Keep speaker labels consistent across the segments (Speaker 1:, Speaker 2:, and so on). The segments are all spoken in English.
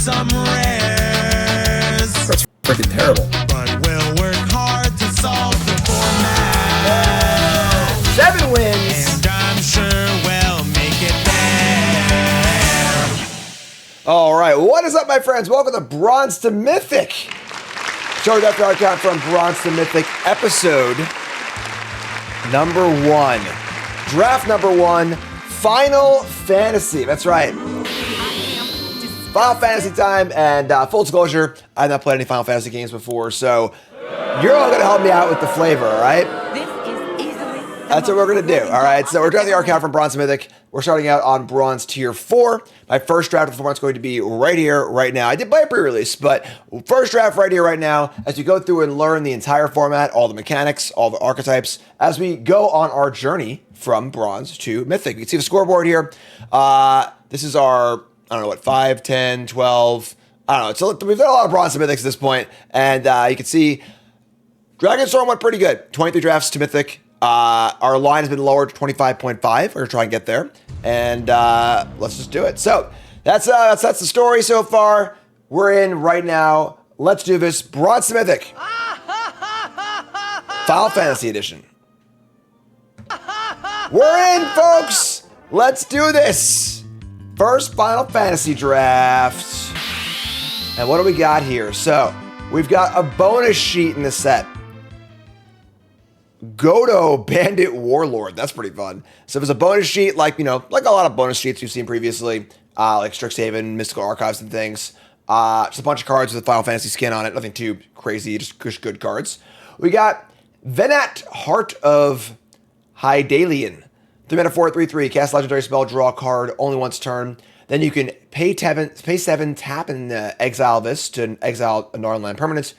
Speaker 1: some rares.
Speaker 2: That's freaking terrible.
Speaker 1: But we'll work hard to solve the format.
Speaker 2: 7 wins.
Speaker 1: And I'm sure we'll make it there.
Speaker 2: All right, what is up, my friends? Welcome to Bronze to Mythic. Showing up our account from Bronze to Mythic, episode number 1. Draft number 1, Final Fantasy. That's right. Final Fantasy time, and full disclosure, I've not played any Final Fantasy games before, so you're all going to help me out with the flavor, all right? That's what we're going to do, all right? So we're drafting our account from Bronze to Mythic. We're starting out on Bronze Tier 4. My first draft of the format's going to be right here, right now. I did play a pre-release, but first draft right here, right now, as we go through and learn the entire format, all the mechanics, all the archetypes, as we go on our journey from Bronze to Mythic. You can see the scoreboard here. This is our, I don't know what, 5, 10, 12, I don't know. So we've done a lot of Bronze to Mythics at this point, and you can see Dragonstorm went pretty good. 23 drafts to Mythic. Our line has been lowered to 25.5. We're gonna try and get there, and let's just do it. So that's the story so far. We're in right now. Let's do this. Bronze to Mythic, Final Fantasy Edition. We're in, folks. Let's do this. First Final Fantasy draft. And what do we got here? So we've got a bonus sheet in the set. Godo Bandit Warlord. That's pretty fun. So there's a bonus sheet, like, you know, like a lot of bonus sheets you've seen previously, like Strixhaven, Mystical Archives, and things. Just a bunch of cards with Final Fantasy skin on it. Nothing too crazy, just good cards. We got Venat, Heart of Hydaelyn. 3-mana 4/3/3. Cast legendary spell, draw a card only once turn. Then you can pay 7, tap, and exile this to exile a non-land permanent.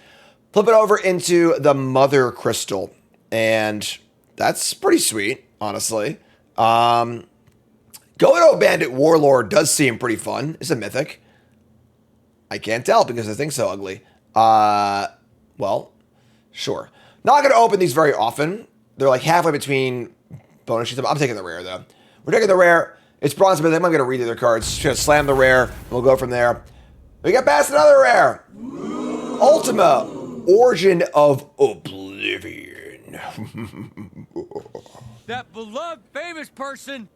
Speaker 2: Flip it over into the Mother Crystal. And that's pretty sweet, honestly. Godo Bandit Warlord does seem pretty fun. It's a mythic. I can't tell because the thing's so ugly. Well, sure. Not going to open these very often. They're like halfway between bonus sheets. I'm taking the rare, though. We're taking the rare. It's Bronze, but I'm going to read their cards. Just going to slam the rare, and we'll go from there. We got past another rare. Ultima, Origin of Oblivion.
Speaker 3: That beloved famous person.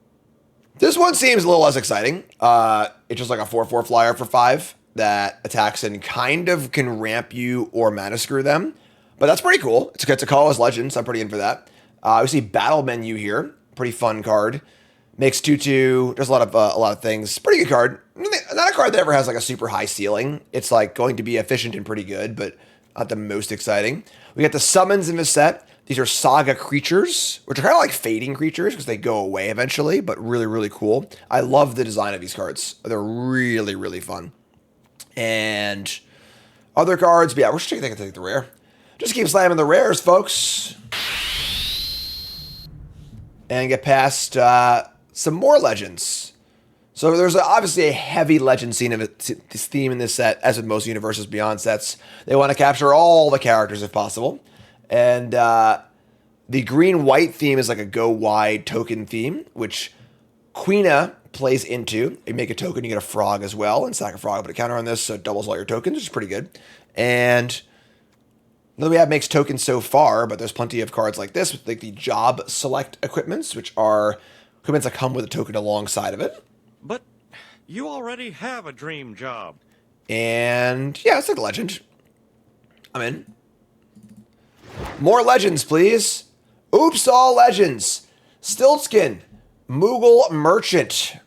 Speaker 2: This one seems a little less exciting. It's just like a 4/4 flyer for 5 that attacks and kind of can ramp you or mana screw them. But that's pretty cool. It's a call as legends. I'm pretty in for that. We see Battle Menu here. Pretty fun card. Makes 2/2. Does a lot of things. Pretty good card. Not a card that ever has like a super high ceiling. It's like going to be efficient and pretty good, but not the most exciting. We got the summons in this set. These are Saga creatures, which are kind of like fading creatures because they go away eventually, but really, really cool. I love the design of these cards. They're really, really fun. And other cards, but yeah, we're just taking the rare. Just keep slamming the rares, folks. And get past some more legends. So there's obviously a heavy legend scene of this theme in this set, as with most Universes Beyond sets. They want to capture all the characters if possible. And the green-white theme is like a go-wide token theme, which Quina plays into. You make a token, you get a frog as well, and sack a frog, put a counter on this, so it doubles all your tokens, which is pretty good. And none we have makes tokens so far, but there's plenty of cards like this, with like the job select equipments, which are equipments that come with a token alongside of it.
Speaker 4: But you already have a dream job.
Speaker 2: And yeah, it's like a legend. I'm in. More legends, please. Oops, all legends. Stiltskin, Moogle Merchant.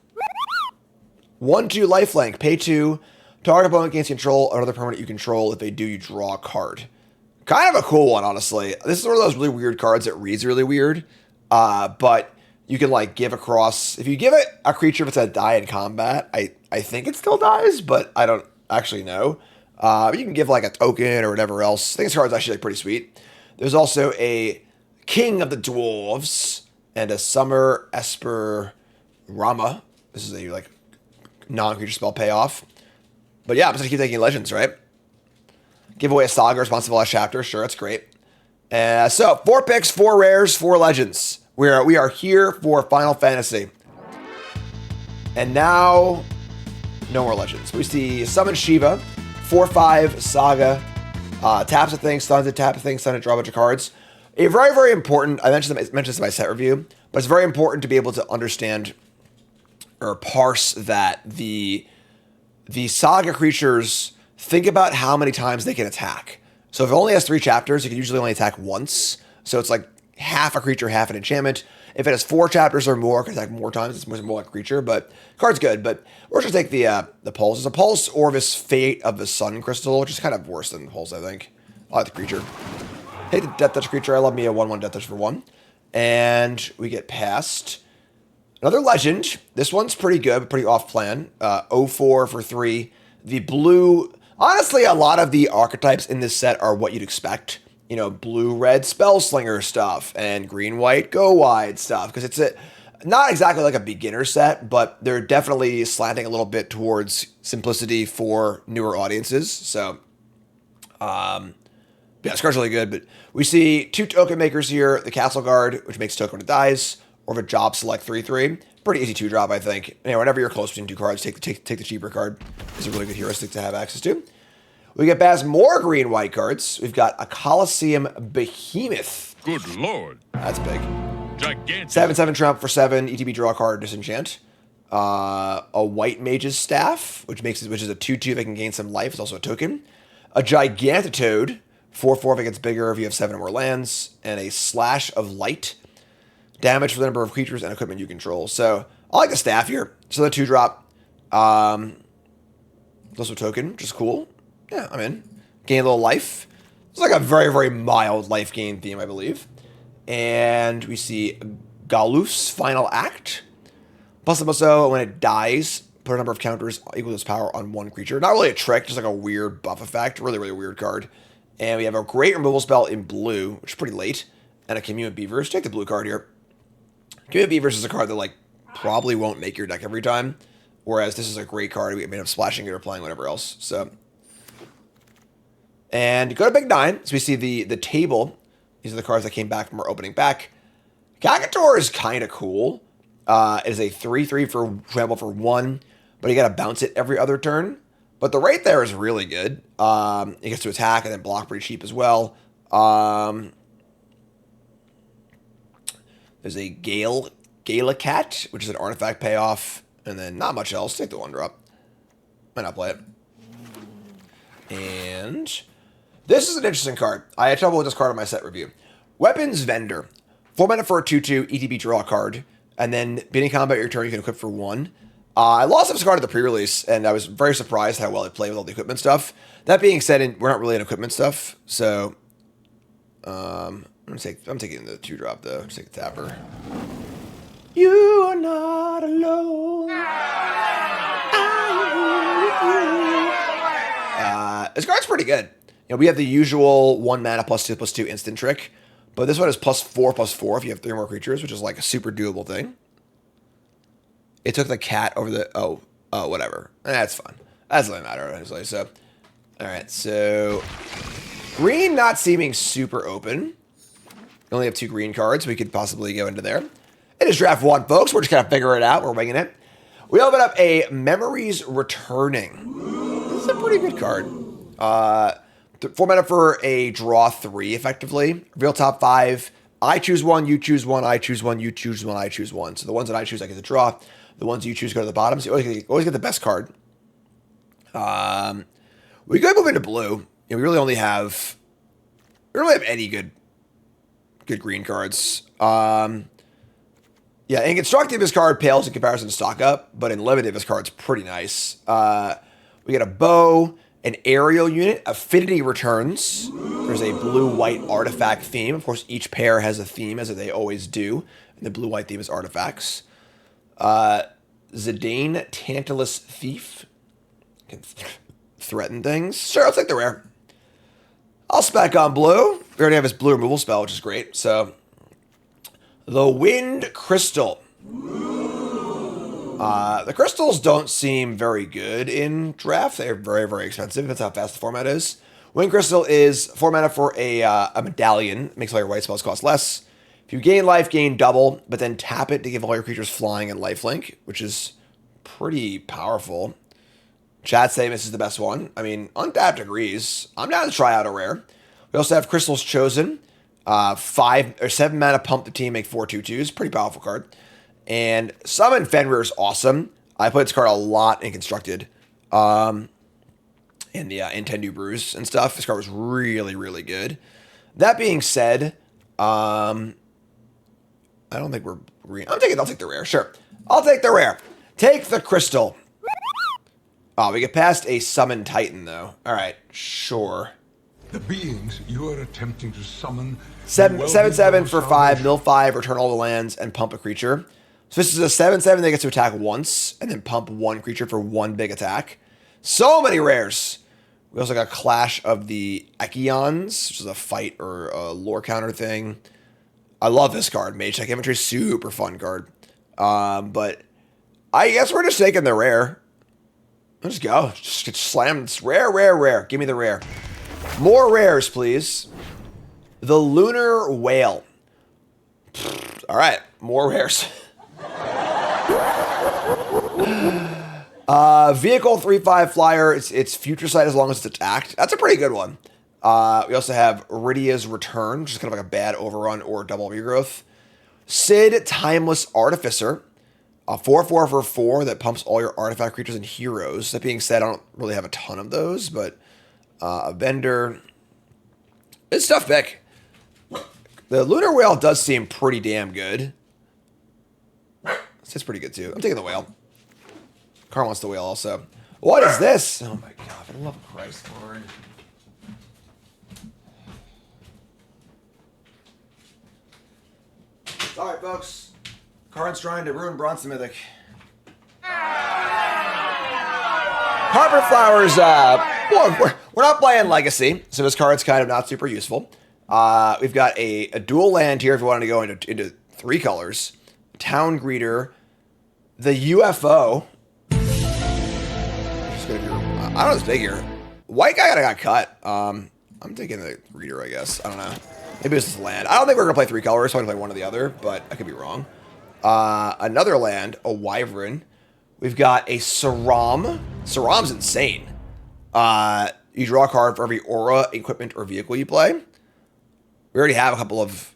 Speaker 2: 1/2 lifelink. Pay 2. Target opponent gains control another permanent you control. If they do, you draw a card. Kind of a cool one, honestly. This is one of those really weird cards that reads really weird. But you can like give across. If you give it a creature if it's a die in combat, I think it still dies, but I don't actually know. You can give like a token or whatever else. I think this card's actually like pretty sweet. There's also a King of the Dwarves and a Summer Esper Rama. This is a like non-creature spell payoff. But yeah, I'm just gonna keep taking legends, right? Give away a saga responsive to the last chapter. Sure, that's great. So 4 picks, 4 rares, 4 legends. We are here for Final Fantasy. And now No more legends. We see Summon Shiva, 4/5 Saga, taps a thing, stuns it, tap a thing, stun it, draw a bunch of cards. A very, very important, I mentioned this in my set review, but it's very important to be able to understand or parse that the Saga creatures, think about how many times they can attack. So if it only has 3 chapters, it can usually only attack once. So it's like half a creature, half an enchantment. If it has 4 chapters or more, it can attack more times. It's more like a creature, but card's good. But we're just gonna take the Pulse. It's a Pulse Orvis Fate of the Sun Crystal, which is kind of worse than the Pulse, I think. I like the creature. Hate the Death Touch creature. I love me a 1/1 Death Touch for 1. And we get past another legend. This one's pretty good, but pretty off plan. 04 for 3. The blue. Honestly, a lot of the archetypes in this set are what you'd expect. You know, blue-red Spellslinger stuff and green-white go-wide stuff. Because it's not exactly like a beginner set, but they're definitely slanting a little bit towards simplicity for newer audiences. So, yeah, this card's really good. But we see 2 token makers here. The Castle Guard, which makes token when it dies, or if a job select 3/3. Pretty easy 2-drop, I think. You know, whenever you're close between 2 cards, take the cheaper card. It's a really good heuristic to have access to. We get past more green-white cards. We've got a Colosseum Behemoth.
Speaker 5: Good lord.
Speaker 2: That's big.
Speaker 5: Gigantic.
Speaker 2: 7/7 Trump for 7. ETB draw a card, disenchant. A White Mage's Staff, which is a 2/2 that can gain some life. It's also a token. A Gigantitoad, 4/4 if it gets bigger if you have 7 or more lands. And a Slash of Light. Damage for the number of creatures and equipment you control. So, I like the staff here. So, the 2-drop. Also a token, which is cool. Yeah, I'm in. Gain a little life. It's like a very, very mild life gain theme, I believe. And we see Galuf's Final Act. Plus, also, when it dies, put a number of counters equal to its power on 1 creature. Not really a trick, just like a weird buff effect. Really, really weird card. And we have a great removal spell in blue, which is pretty late. And a Commune Beavers. Take the blue card here. Commune Beavers is a card that, like, probably won't make your deck every time. Whereas this is a great card. We end up splashing it or playing whatever else. So... And go to Big 9, so we see the table. These are the cards that came back from our opening back. Kakator is kind of cool. It is a 3/3 for trample for 1, but you got to bounce it every other turn. But the rate there is really good. It gets to attack and then block pretty cheap as well. There's a Galacat, which is an artifact payoff, and then not much else. Take the 1-drop. Might not play it. And... this is an interesting card. I had trouble with this card in my set review. Weapons Vendor. 4 mana for a 2/2 ETB draw card. And then beginning combat your turn, you can equip for 1. I lost this card at the pre-release, and I was very surprised how well it played with all the equipment stuff. That being said, we're not really in equipment stuff, so I'm taking the 2-drop though. Just take the tapper. You are not alone. This card's pretty good. You know, we have the usual 1 mana +2/+2 instant trick, but this one is +4/+4 if you have 3 more creatures, which is like a super doable thing. It took the cat over the... oh, whatever. That's fun. That doesn't really matter, honestly. So, all right. So, green not seeming super open. We only have 2 green cards. We could possibly go into there. It is draft 1, folks. We're just kind of figuring it out. We're winging it. We open up a Memories Returning. This is a pretty good card. 4 mana for a draw 3, effectively. Reveal top 5. I choose 1, you choose 1, I choose 1, you choose 1, I choose 1. So the ones that I choose, I get to draw. The ones you choose go to the bottom. So you always get the best card. We could move into blue. You know, we really only have any good green cards. Yeah, in constructive, this card pales in comparison to stock up, but in limited, this card's pretty nice. We get a bow. An aerial unit, Affinity Returns. There's a blue-white artifact theme. Of course, each pair has a theme, as they always do. And the blue-white theme is artifacts. Zidane, Tantalus Thief. Can threaten things. Sure, I'll take the rare. I'll spec on blue. We already have his blue removal spell, which is great. So, the Wind Crystal. The crystals don't seem very good in draft. They're very, very expensive. That's how fast the format is. Wind Crystal is 4 mana for a medallion. Makes all your white spells cost less. If you gain life, gain double, but then tap it to give all your creatures flying and lifelink, which is pretty powerful. Chat saying this is the best one. I mean, Untapped agrees. I'm down to try out a rare. We also have Crystal's Chosen. 5 or 7 mana pump the team, make 4/2/2s. Pretty powerful card. And Summon Fenrir is awesome. I played this card a lot in Constructed. In the Nintendo Brews and stuff. This card was really, really good. That being said, I don't think we're green. I'll take the rare. Sure. I'll take the rare. Take the crystal. Oh, we get past a Summon Titan, though. All right. Sure.
Speaker 5: The beings you are attempting to summon...
Speaker 2: 7/7 for 5, mill 5, return all the lands, and pump a creature. So this is a 7/7 that gets to attack once, and then pump 1 creature for 1 big attack. So many rares. We also got Clash of the Echions, which is a fight or a lore counter thing. I love this card. Mage Tech Inventory, super fun card. But I guess we're just taking the rare. Let's go. Just slam. It's rare, rare, rare. Give me the rare. More rares, please. The Lunar Whale. All right. More rares. Vehicle 3/5 flyer. It's future sight as long as it's attacked. That's a pretty good one. We also have Rydia's Return, which is kind of like a bad overrun or double regrowth. Sid, Timeless Artificer. 4/4 for 4 that pumps all your artifact creatures and heroes. That being said, I don't really have a ton of those, but a vendor. It's tough pick. The Lunar Whale does seem pretty damn good. It's pretty good too. I'm taking the whale. Carl wants the whale also. What is this? Oh my god, for the love of Christ, Lord. Alright, folks. Karn's trying to ruin Bronze To Mythic. Carpet Flowers, well, we're not playing Legacy, so this card's kind of not super useful. We've got a dual land here if you wanted to go into 3 colors. Town Greeter, the UFO. Just gonna do, I don't know what's big here. White guy got cut. I'm taking the Greeter, I guess. I don't know. Maybe it's this land. I don't think we're gonna play 3 colors, so I'm gonna play one or the other, but I could be wrong. Another land, a Wyvern. We've got a Saram. Saram's insane. You draw a card for every aura, equipment, or vehicle you play. We already have a couple of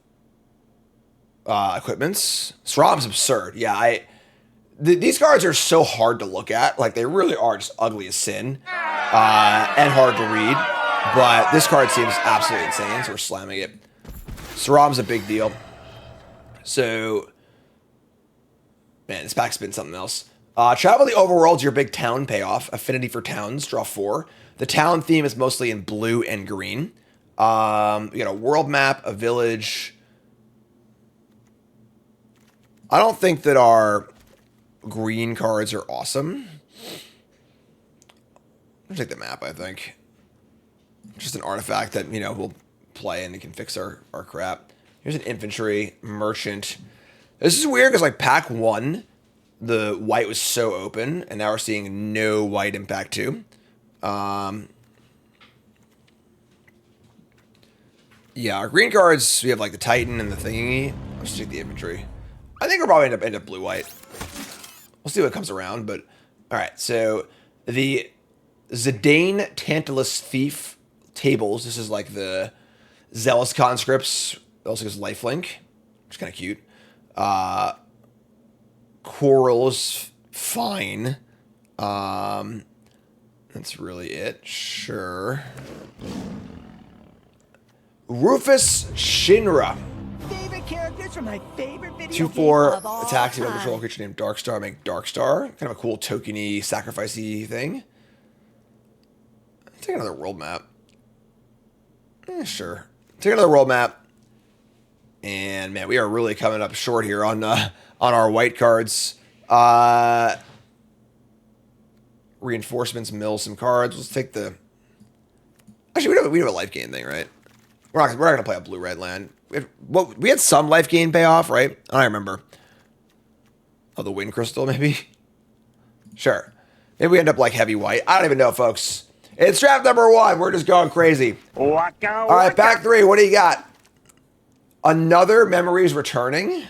Speaker 2: equipments. Saram's absurd. Yeah, these cards are so hard to look at. Like, they really are just ugly as sin and hard to read. But this card seems absolutely insane, so we're slamming it. Saram's a big deal. So, man, this pack's been something else. Travel the Overworld's your big town payoff. Affinity for towns, draw 4. The town theme is mostly in blue and green. We got a world map, a village. I don't think that our green cards are awesome. I'll take the map, I think. Just an artifact that, we'll play and it can fix our crap. Here's an infantry, merchant. This is weird because, like, pack 1, the white was so open, and now we're seeing no white in pack 2. Yeah, our green cards, we have, like, the Titan and the thingy. Let's take the infantry. I think we'll probably end up blue-white. We'll see what comes around, but... Alright, so the Zidane Tantalus Thief tables. This is like the Zealous Conscripts. It also gives lifelink, which is kind of cute. Coral's fine. That's really it. Sure. Rufus Shinra.
Speaker 6: Favorite characters from my favorite video
Speaker 2: 2/4
Speaker 6: game of all
Speaker 2: attacks you
Speaker 6: time.
Speaker 2: control a creature named Darkstar. Make Darkstar. Kind of a cool tokeny, sacrificey thing. Take another world map. Sure. Take another world map. And man, we are really coming up short here on our white cards. Reinforcements, mill some cards. Let's take the. Actually, we have a life gain thing, right? We're not gonna play a blue-red land. We had some life gain payoff, right? I don't remember. Oh, the wind crystal, maybe. Sure. Maybe we end up like heavy white. I don't even know, folks. It's draft number 1. We're just going crazy. All right, pack 3. What do you got? Another Memories Returning.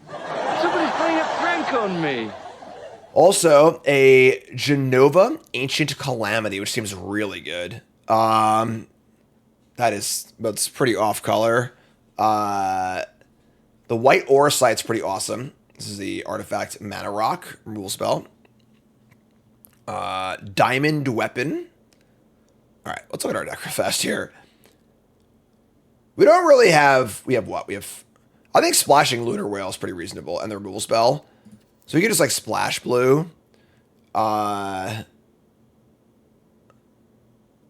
Speaker 3: Somebody's playing a prank on me.
Speaker 2: Also, a Genova Ancient Calamity, which seems really good. That's pretty off color. The White Auracite's pretty awesome. This is the artifact Mana Rock removal spell. Diamond Weapon. All right, let's look at our deck real fast here. We don't really have... We have what? We have... I think Splashing Lunar Whale is pretty reasonable, and the removal spell. So we can just, like, splash blue. I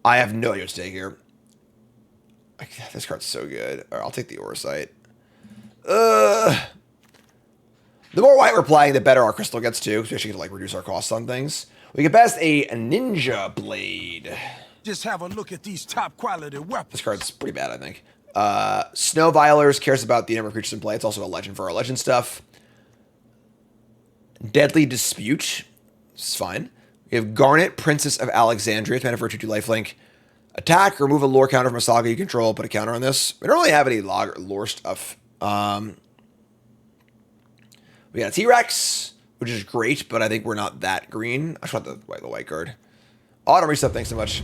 Speaker 2: have no idea what to take here. This card's so good. All right, I'll take the Auracite. The more white we're playing, the better our crystal gets, too. Because we actually get to, like, reduce our costs on things. We can best a Ninja Blade.
Speaker 7: Just have a look at these top quality weapons.
Speaker 2: This card's pretty bad, I think. Snow Violers cares about the number of creatures in play. It's also a legend for our legend stuff. Deadly Dispute. This is fine. We have Garnet, Princess of Alexandria. It's mana for a 2/2 lifelink. Attack, remove a lore counter from a saga you control. Put a counter on this. We don't really have any lore stuff. We got a T-Rex, which is great, but I think we're not that green. I just want the white card. Autumn Reset, thanks so much.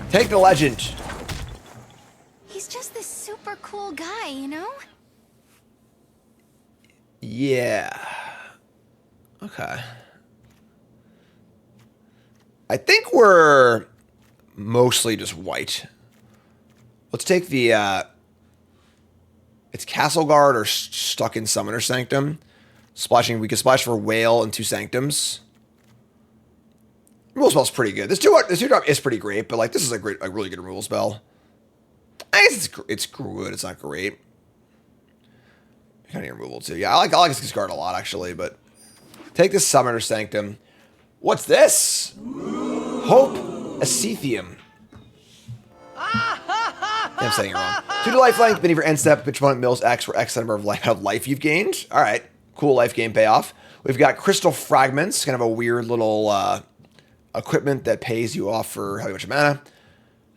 Speaker 2: Take the legend.
Speaker 8: He's just this super cool guy, you know?
Speaker 2: Yeah. Okay. I think we're mostly just white. Let's take the, it's Castle Guard or Stuck in Summoner Sanctum. Splashing, we can splash for Whale and 2 Sanctums. Removal spell's pretty good. This 2-drop is pretty great, but like this is a really good removal spell. I guess it's good. It's not great. Kind of removal too. Yeah, I like this card a lot actually, but take this Summoner Sanctum. What's this? Hope Asethium. I'm saying it wrong. 2 to lifelink, beneath your end step, which one mills X for X number of life you've gained. All right, cool life gain payoff. We've got Crystal Fragments, kind of a weird little equipment that pays you off for having a bunch of mana.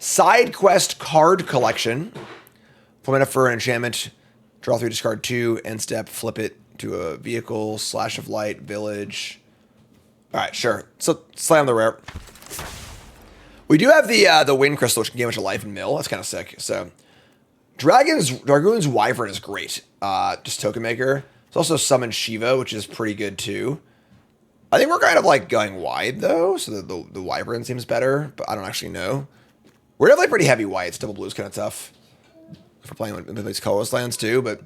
Speaker 2: Side Quest Card Collection. 4 mana for an enchantment. Draw 3, discard 2, end step, flip it to a vehicle, Slash of Light, Village. All right, sure. So slam the rare. We do have the Wind Crystal, which can give a bunch of life and mill. That's kind of sick. So Dragoon's Wyvern is great. Just token maker. It's also Summon Shiva, which is pretty good too. I think we're kind of like going wide though, so the Wyvern seems better, but I don't actually know. We're definitely pretty heavy whites. Double blue is kind of tough for playing with these colorless lands too, but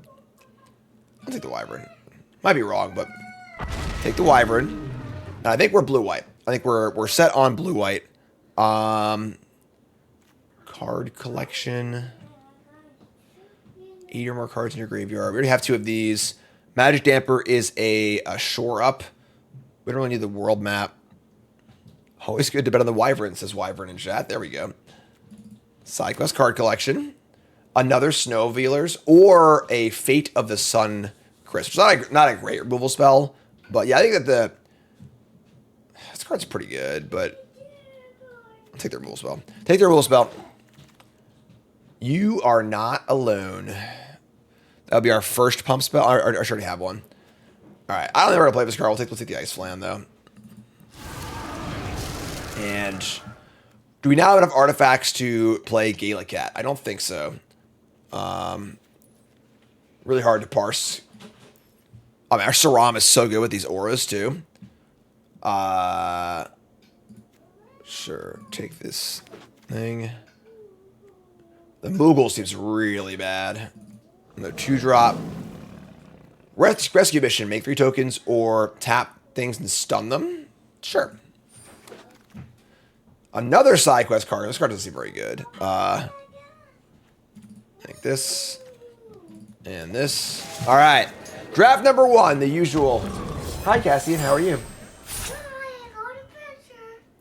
Speaker 2: I'll take the Wyvern. Might be wrong, but take the Wyvern. Now, I think we're blue-white. I think we're set on blue-white. Card collection. 8 or more cards in your graveyard. We already have 2 of these. Magic Damper is a shore up. We don't really need the world map. Always good to bet on the Wyvern, says Wyvern in chat. There we go. Side quest card collection. Another Snow Veilers. Or a Fate of the Sun Crisp. It's not a great removal spell. But yeah, I think that this card's pretty good, but I'll take the removal spell. Take the removal spell. You are not alone. That'll be our first pump spell. I already have one. All right, I don't know where to play this card. Let's take the Ice Flam, though. And do we now have enough artifacts to play Gaelic Cat? I don't think so. Really hard to parse. I mean, our Saram is so good with these auras, too. Sure, take this thing. The Moogle seems really bad. No 2-drop. Rescue mission. Make 3 tokens or tap things and stun them. Sure. Another side quest card. This card doesn't seem very good. Like this. And this. All right. Draft number 1. The usual. Hi, Cassian. How are you?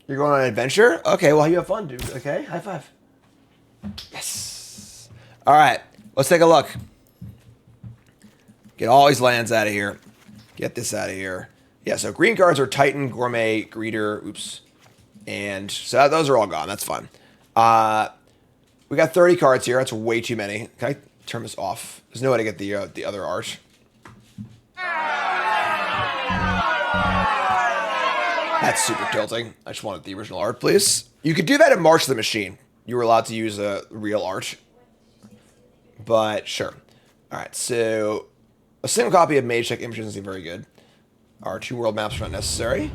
Speaker 2: You're going on an adventure? Okay, well, you have fun, dude. Okay, high five. Yes. All right, let's take a look. Get all these lands out of here. Get this out of here. Yeah, so green cards are Titan, Gourmet, Greeter, oops. And so those are all gone. That's fine. We got 30 cards here. That's way too many. Can I turn this off? There's no way to get the other art. That's super tilting. I just wanted the original art, please. You could do that in March of the Machine. You were allowed to use real art. But sure. Alright, so a single copy of Mage Check Images isn't very good. Our 2 world maps are not necessary.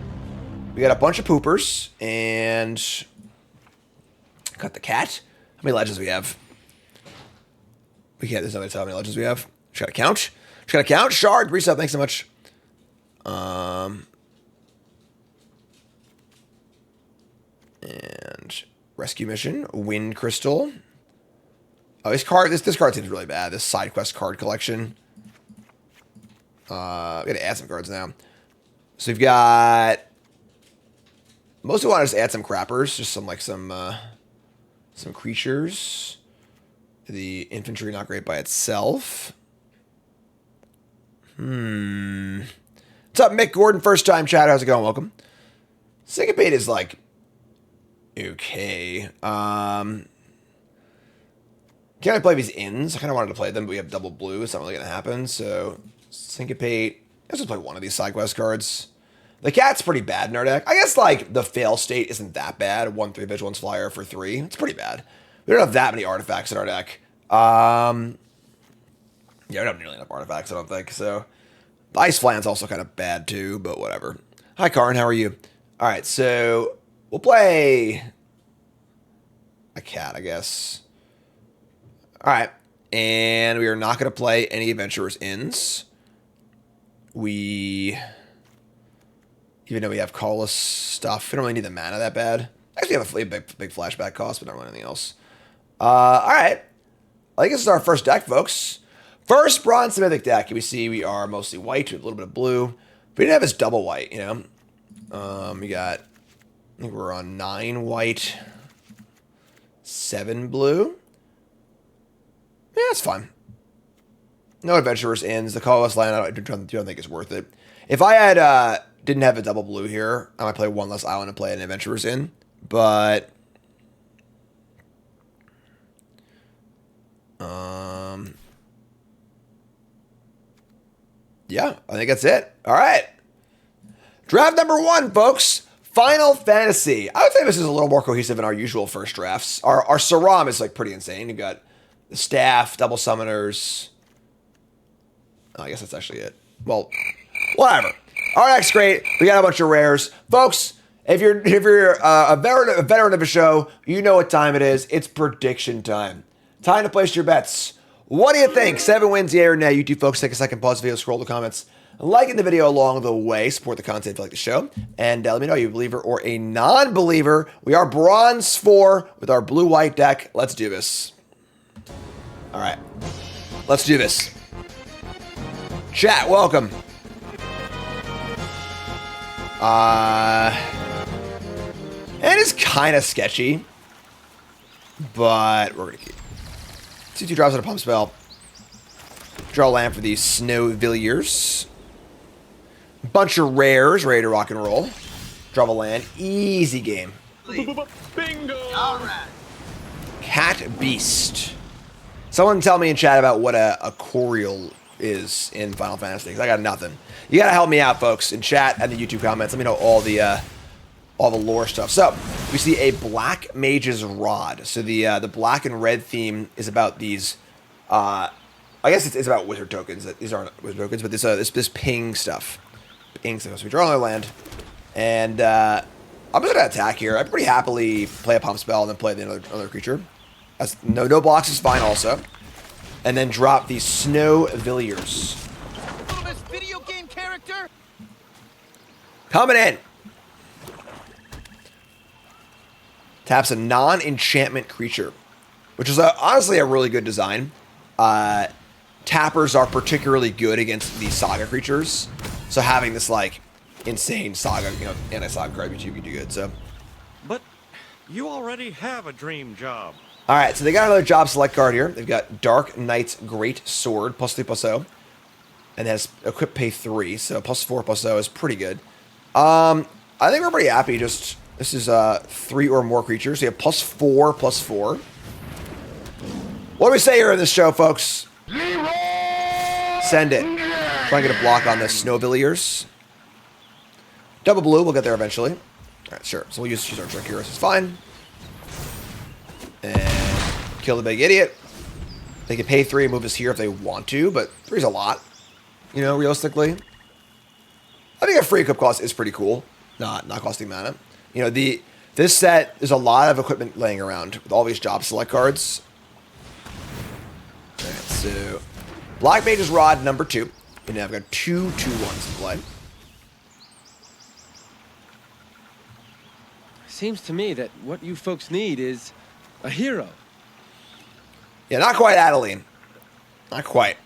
Speaker 2: We got a bunch of poopers, and cut the cat. How many legends we have? We can't, there's no way to tell how many legends we have. Just gotta count. Just gotta count. Shard, reset, thanks so much. And rescue mission, Wind Crystal. Oh, this card seems really bad. This side quest card collection. We gotta add some cards now. So we've got. Mostly want to just add some crappers, just some creatures. The infantry not great by itself. What's up, Mick Gordon? First time chat. How's it going? Welcome. Syncopate is like okay. Can I play these inns? I kind of wanted to play them, but we have double blue. It's not really going to happen. So Syncopate. Let's just play one of these side quest cards. The cat's pretty bad in our deck. I guess like the fail state isn't that bad. 1/3 vigilance flyer for 3. It's pretty bad. We don't have that many artifacts in our deck. Yeah, we don't have nearly enough artifacts, I don't think. So the Ice Flan's also kind of bad too, but whatever. Hi, Karn. How are you? All right, so we'll play a cat, I guess. All right, and we are not going to play any Adventurer's Inns. Even though we have colorless stuff, we don't really need the mana that bad. Actually, we have a big flashback cost, but not really anything else. All right. I think this is our first deck, folks. First Bronze to Mythic deck. We see we are mostly white with a little bit of blue. But we didn't have this double white, you know. We got, I think we're on 9 white, 7 blue. Yeah, it's fine. No Adventurers Inns. The colorless land, I don't think it's worth it. If I had didn't have a double blue here, I might play one less island and play an Adventurers Inn. But yeah, I think that's it. All right. Draft number 1, folks. Final Fantasy. I would say this is a little more cohesive than our usual first drafts. Our Saram is like pretty insane. You've got the staff, double summoners. Oh, I guess that's actually it. Well, whatever. Our deck's great. We got a bunch of rares, folks. If you're a veteran of the show, you know what time it is. It's prediction time. Time to place your bets. What do you think? 7 wins, yeah or nay? You two folks take a second, pause the video, scroll the comments, liking the video along the way, support the content if you like the show, and let me know, are you a believer or a non-believer? We are Bronze 4 with our blue-white deck. Let's do this. All right. Let's do this. Chat, welcome. And it's kind of sketchy, but we're going to keep. 2/2 drops on a pump spell. Draw land for these Snow Villiers. Bunch of rares, ready to rock and roll. Draw a land. Easy game.
Speaker 4: Bingo!
Speaker 6: All right.
Speaker 2: Cat Beast. Someone tell me in chat about what a Coriol is in Final Fantasy, because I got nothing. You gotta help me out, folks, in chat and the YouTube comments. Let me know all the lore stuff. So we see a Black Mage's Rod. So the black and red theme is about these. I guess it's about wizard tokens. These aren't wizard tokens, but this ping stuff. Ping stuff. So we draw another land, and I'm just gonna attack here. I pretty happily play a pump spell and then play the other creature. That's, no blocks is fine also, and then drop these Snow Villiers.
Speaker 6: Littlest video game character.
Speaker 2: Coming in. Taps a non-enchantment creature, which is honestly a really good design. Tappers are particularly good against these saga creatures, so having this like insane saga, anti-saga card you can do good. So,
Speaker 4: But you already have a dream job.
Speaker 2: all right, so they got another job select card here. They've got Dark Knight's Great Sword +3/+0, and has equip pay 3, so +4/+0 is pretty good. I think we're pretty happy. Just this is 3 or more creatures. So you have +4/+4. What do we say here in this show, folks? Send it. Try and get a block on the Snow Villiers. Double blue, we'll get there eventually. All right, sure. So we'll use our trick here. This is fine. And kill the big idiot. They can pay 3 and move us here if they want to, but 3's a lot. You know, realistically. I think a free equip cost is pretty cool. Not costing mana. You know, this set, there's a lot of equipment laying around with all these job select cards. Alright, so Black Mage's Rod number 2. And now I've got 2 2-1s in play.
Speaker 9: Seems to me that what you folks need is a hero.
Speaker 2: Yeah, not quite Adeline. Not quite.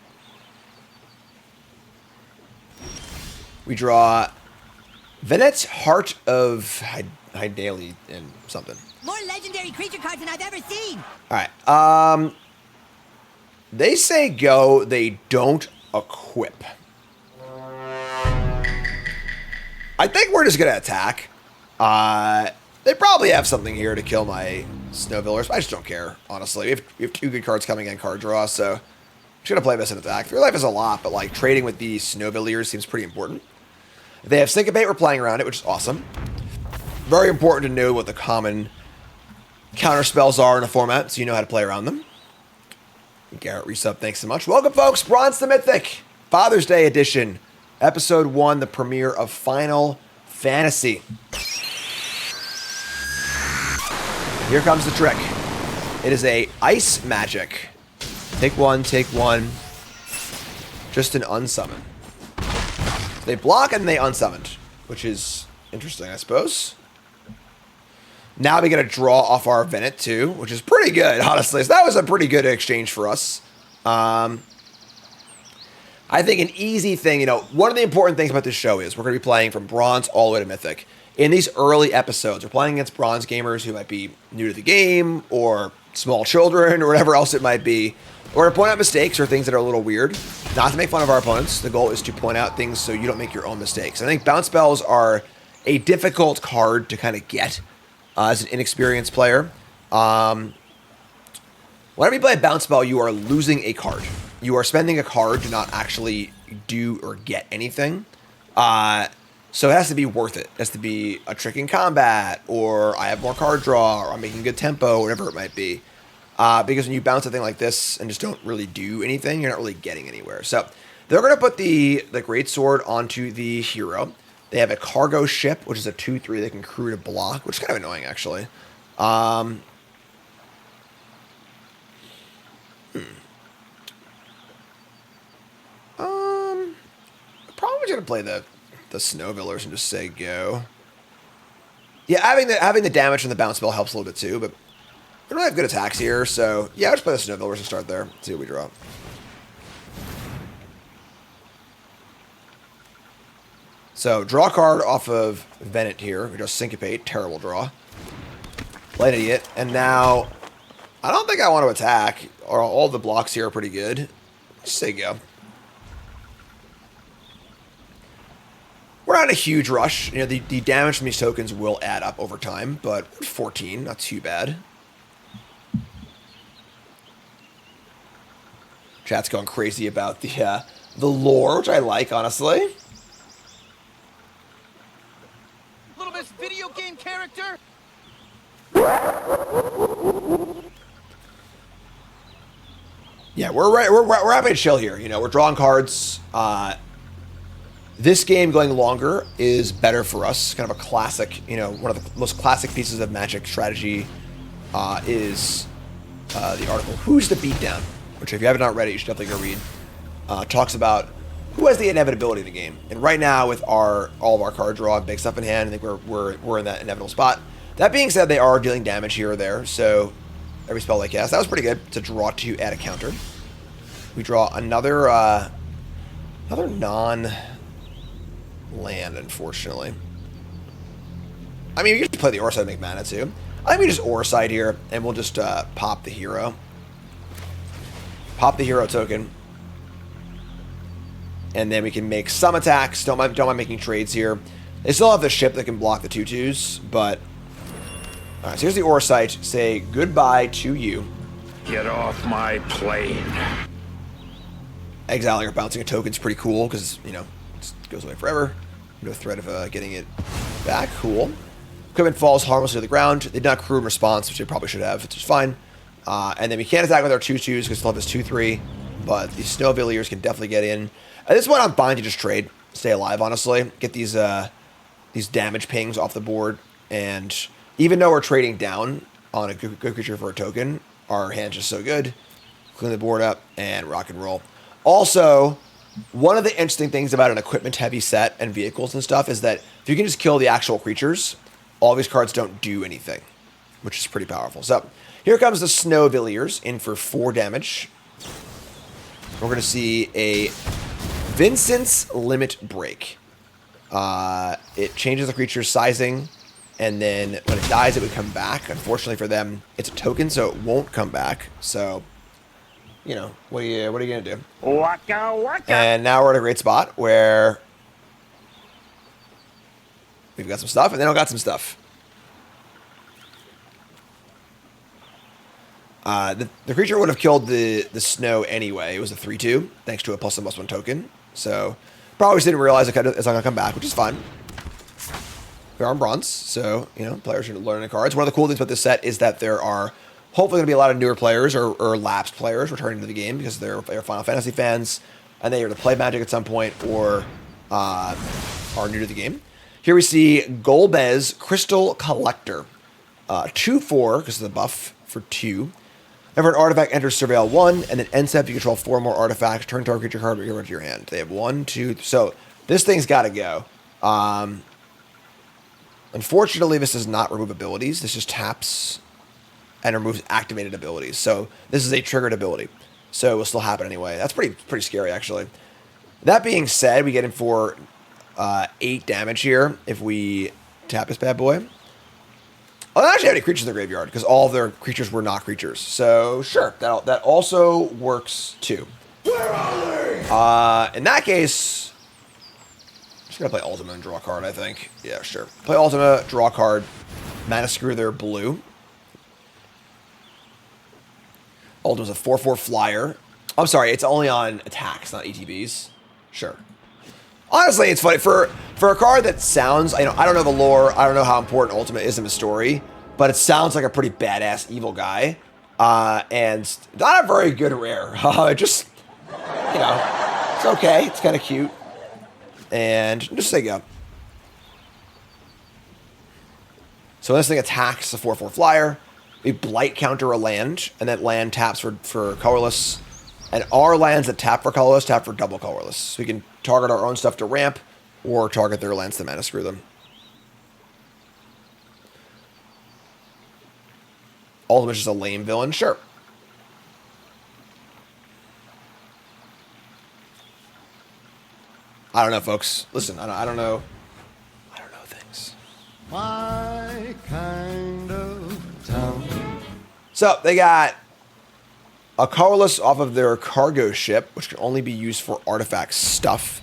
Speaker 2: We draw Venet's Heart of Hydalee and something.
Speaker 10: More legendary creature cards than I've ever seen.
Speaker 2: Alright, they say go, they don't equip. I think we're just gonna attack. They probably have something here to kill my Snowvillers, but I just don't care, honestly. We have 2 good cards coming in card draw, so I'm just gonna play this and attack. 3 life is a lot, but like trading with these Snowvillers seems pretty important. If they have Syncopate, we're playing around it, which is awesome. Very important to know what the common counter spells are in a format, so you know how to play around them. Garrett resub, thanks so much. Welcome, folks. Bronze to Mythic, Father's Day edition, episode 1, the premiere of Final Fantasy. Here comes the trick. It is a ice magic. Take 1, take 1. Just an unsummon. They block and they unsummoned, which is interesting, I suppose. Now we get a draw off our Venet too, which is pretty good, honestly. So that was a pretty good exchange for us. I think an easy thing, you know, one of the important things about this show is we're going to be playing from Bronze all the way to Mythic. In these early episodes, we're playing against Bronze gamers who might be new to the game or small children or whatever else it might be. We're going to point out mistakes or things that are a little weird. Not to make fun of our opponents. The goal is to point out things so you don't make your own mistakes. I think bounce spells are a difficult card to kind of get as an inexperienced player. Whenever you play a bounce spell, you are losing a card. You are spending a card to not actually do or get anything. So it has to be worth it. It has to be a trick in combat, or I have more card draw, or I'm making good tempo, whatever it might be. Because when you bounce a thing like this and just don't really do anything, you're not really getting anywhere. So they're going to put the Great Sword onto the hero. They have a cargo ship, which is a 2/3 they can crew to block, which is kind of annoying, actually. Probably going to play the Snowvillers and just say go. Yeah, having the damage from the bounce spell helps a little bit too, but we don't have good attacks here, so yeah, I'll just play the Snowvillers and start there. See what we draw. So draw a card off of Venet here. We just Syncopate, terrible draw. Play an idiot, and now I don't think I want to attack. Or all the blocks here are pretty good. Just say go. We're not in a huge rush. You know, the damage from these tokens will add up over time, but 14, not too bad. Chat's going crazy about the lore, which I like, honestly.
Speaker 6: Little Miss Video Game character?
Speaker 2: Yeah, we're happy to chill here. You know, we're drawing cards. This game going longer is better for us. Kind of a classic, you know, one of the most classic pieces of Magic strategy is the article, Who's the Beatdown? Which, if you have not read it, you should definitely go read. Talks about who has the inevitability in the game. And right now, with all of our card draw and big stuff in hand, I think we're in that inevitable spot. That being said, they are dealing damage here or there, so every spell they cast. That was pretty good. It's a draw to add a counter. We draw another non-land, unfortunately. I mean, you can just play the Orside and make mana, too. I think we just Orside here, and we'll just pop the hero. Pop the hero token. And then we can make some attacks. Don't mind making trades here. They still have the ship that can block the 2/2s, but... Alright, so here's the Orsite. Say goodbye to you.
Speaker 5: Get off my plane.
Speaker 2: Exiling or bouncing a token is pretty cool, because, you know, it goes away forever. No threat of getting it back. Cool. Equipment falls harmlessly to the ground. They did not crew in response, which they probably should have, which is fine. And then we can't attack with our 2/2s because still have this 2/3. But the Snow Villiers can definitely get in. At this point, I'm fine to just trade. Stay alive, honestly. Get these damage pings off the board. And even though we're trading down on a good creature for a token, our hand's just so good. Clean the board up and rock and roll. Also, one of the interesting things about an equipment-heavy set and vehicles and stuff is that if you can just kill the actual creatures, all these cards don't do anything, which is pretty powerful. So here comes the Snow Villiers in for 4 damage. We're going to see a Vincent's Limit Break. It changes the creature's sizing, and then when it dies, it would come back. Unfortunately for them, it's a token, so it won't come back. So, you know, what are you going to do?
Speaker 5: Waka waka.
Speaker 2: And now we're at a great spot where we've got some stuff, and they don't got some stuff. The creature would have killed the snow anyway. It was a 3/2, thanks to a +1/+1 token. So, probably just didn't realize it's not going to come back, which is fine. We are on bronze, so, you know, players are learning the cards. One of the cool things about this set is that there are hopefully going to be a lot of newer players or lapsed players returning to the game because they're Final Fantasy fans, and they are to play Magic at some point or are new to the game. Here we see Golbez Crystal Collector. 2/4, because of the buff for 2. Whenever an artifact enters Surveil 1, and then end step, you control 4 more artifacts, turn target creature card, or give it to your hand. They have 1, 2, so this thing's got to go. Unfortunately, this does not remove abilities. This just taps and removes activated abilities. So this is a triggered ability. So it will still happen anyway. That's pretty scary, actually. That being said, we get in for 8 damage here if we tap this bad boy. Oh, they don't actually have any creatures in the graveyard because all of their creatures were not creatures. So sure, that also works too. Where are they? In that case, I'm just gonna play Ultima and draw a card. I think. Yeah, sure. Play Ultima, draw a card. Mana Screw their blue. Ultima's a 4/4 flyer. I'm sorry, it's only on attacks, not ETBs. Sure. Honestly, it's funny for a card that sounds. I don't know the lore. I don't know how important Ultima is in the story, but it sounds like a pretty badass evil guy, and not a very good rare. Just it's okay. It's kind of cute, and just say go. So this thing attacks a 4/4 flyer. We blight counter a land, and that land taps for colorless. And our lands that tap for colorless tap for double colorless. So we can target our own stuff to ramp, or target their lands to mana screw them. Ultimate's just a lame villain, sure. I don't know, folks. Listen, I don't know. I don't know things.
Speaker 1: My kind of town.
Speaker 2: So they got a colorless off of their cargo ship, which can only be used for artifact stuff.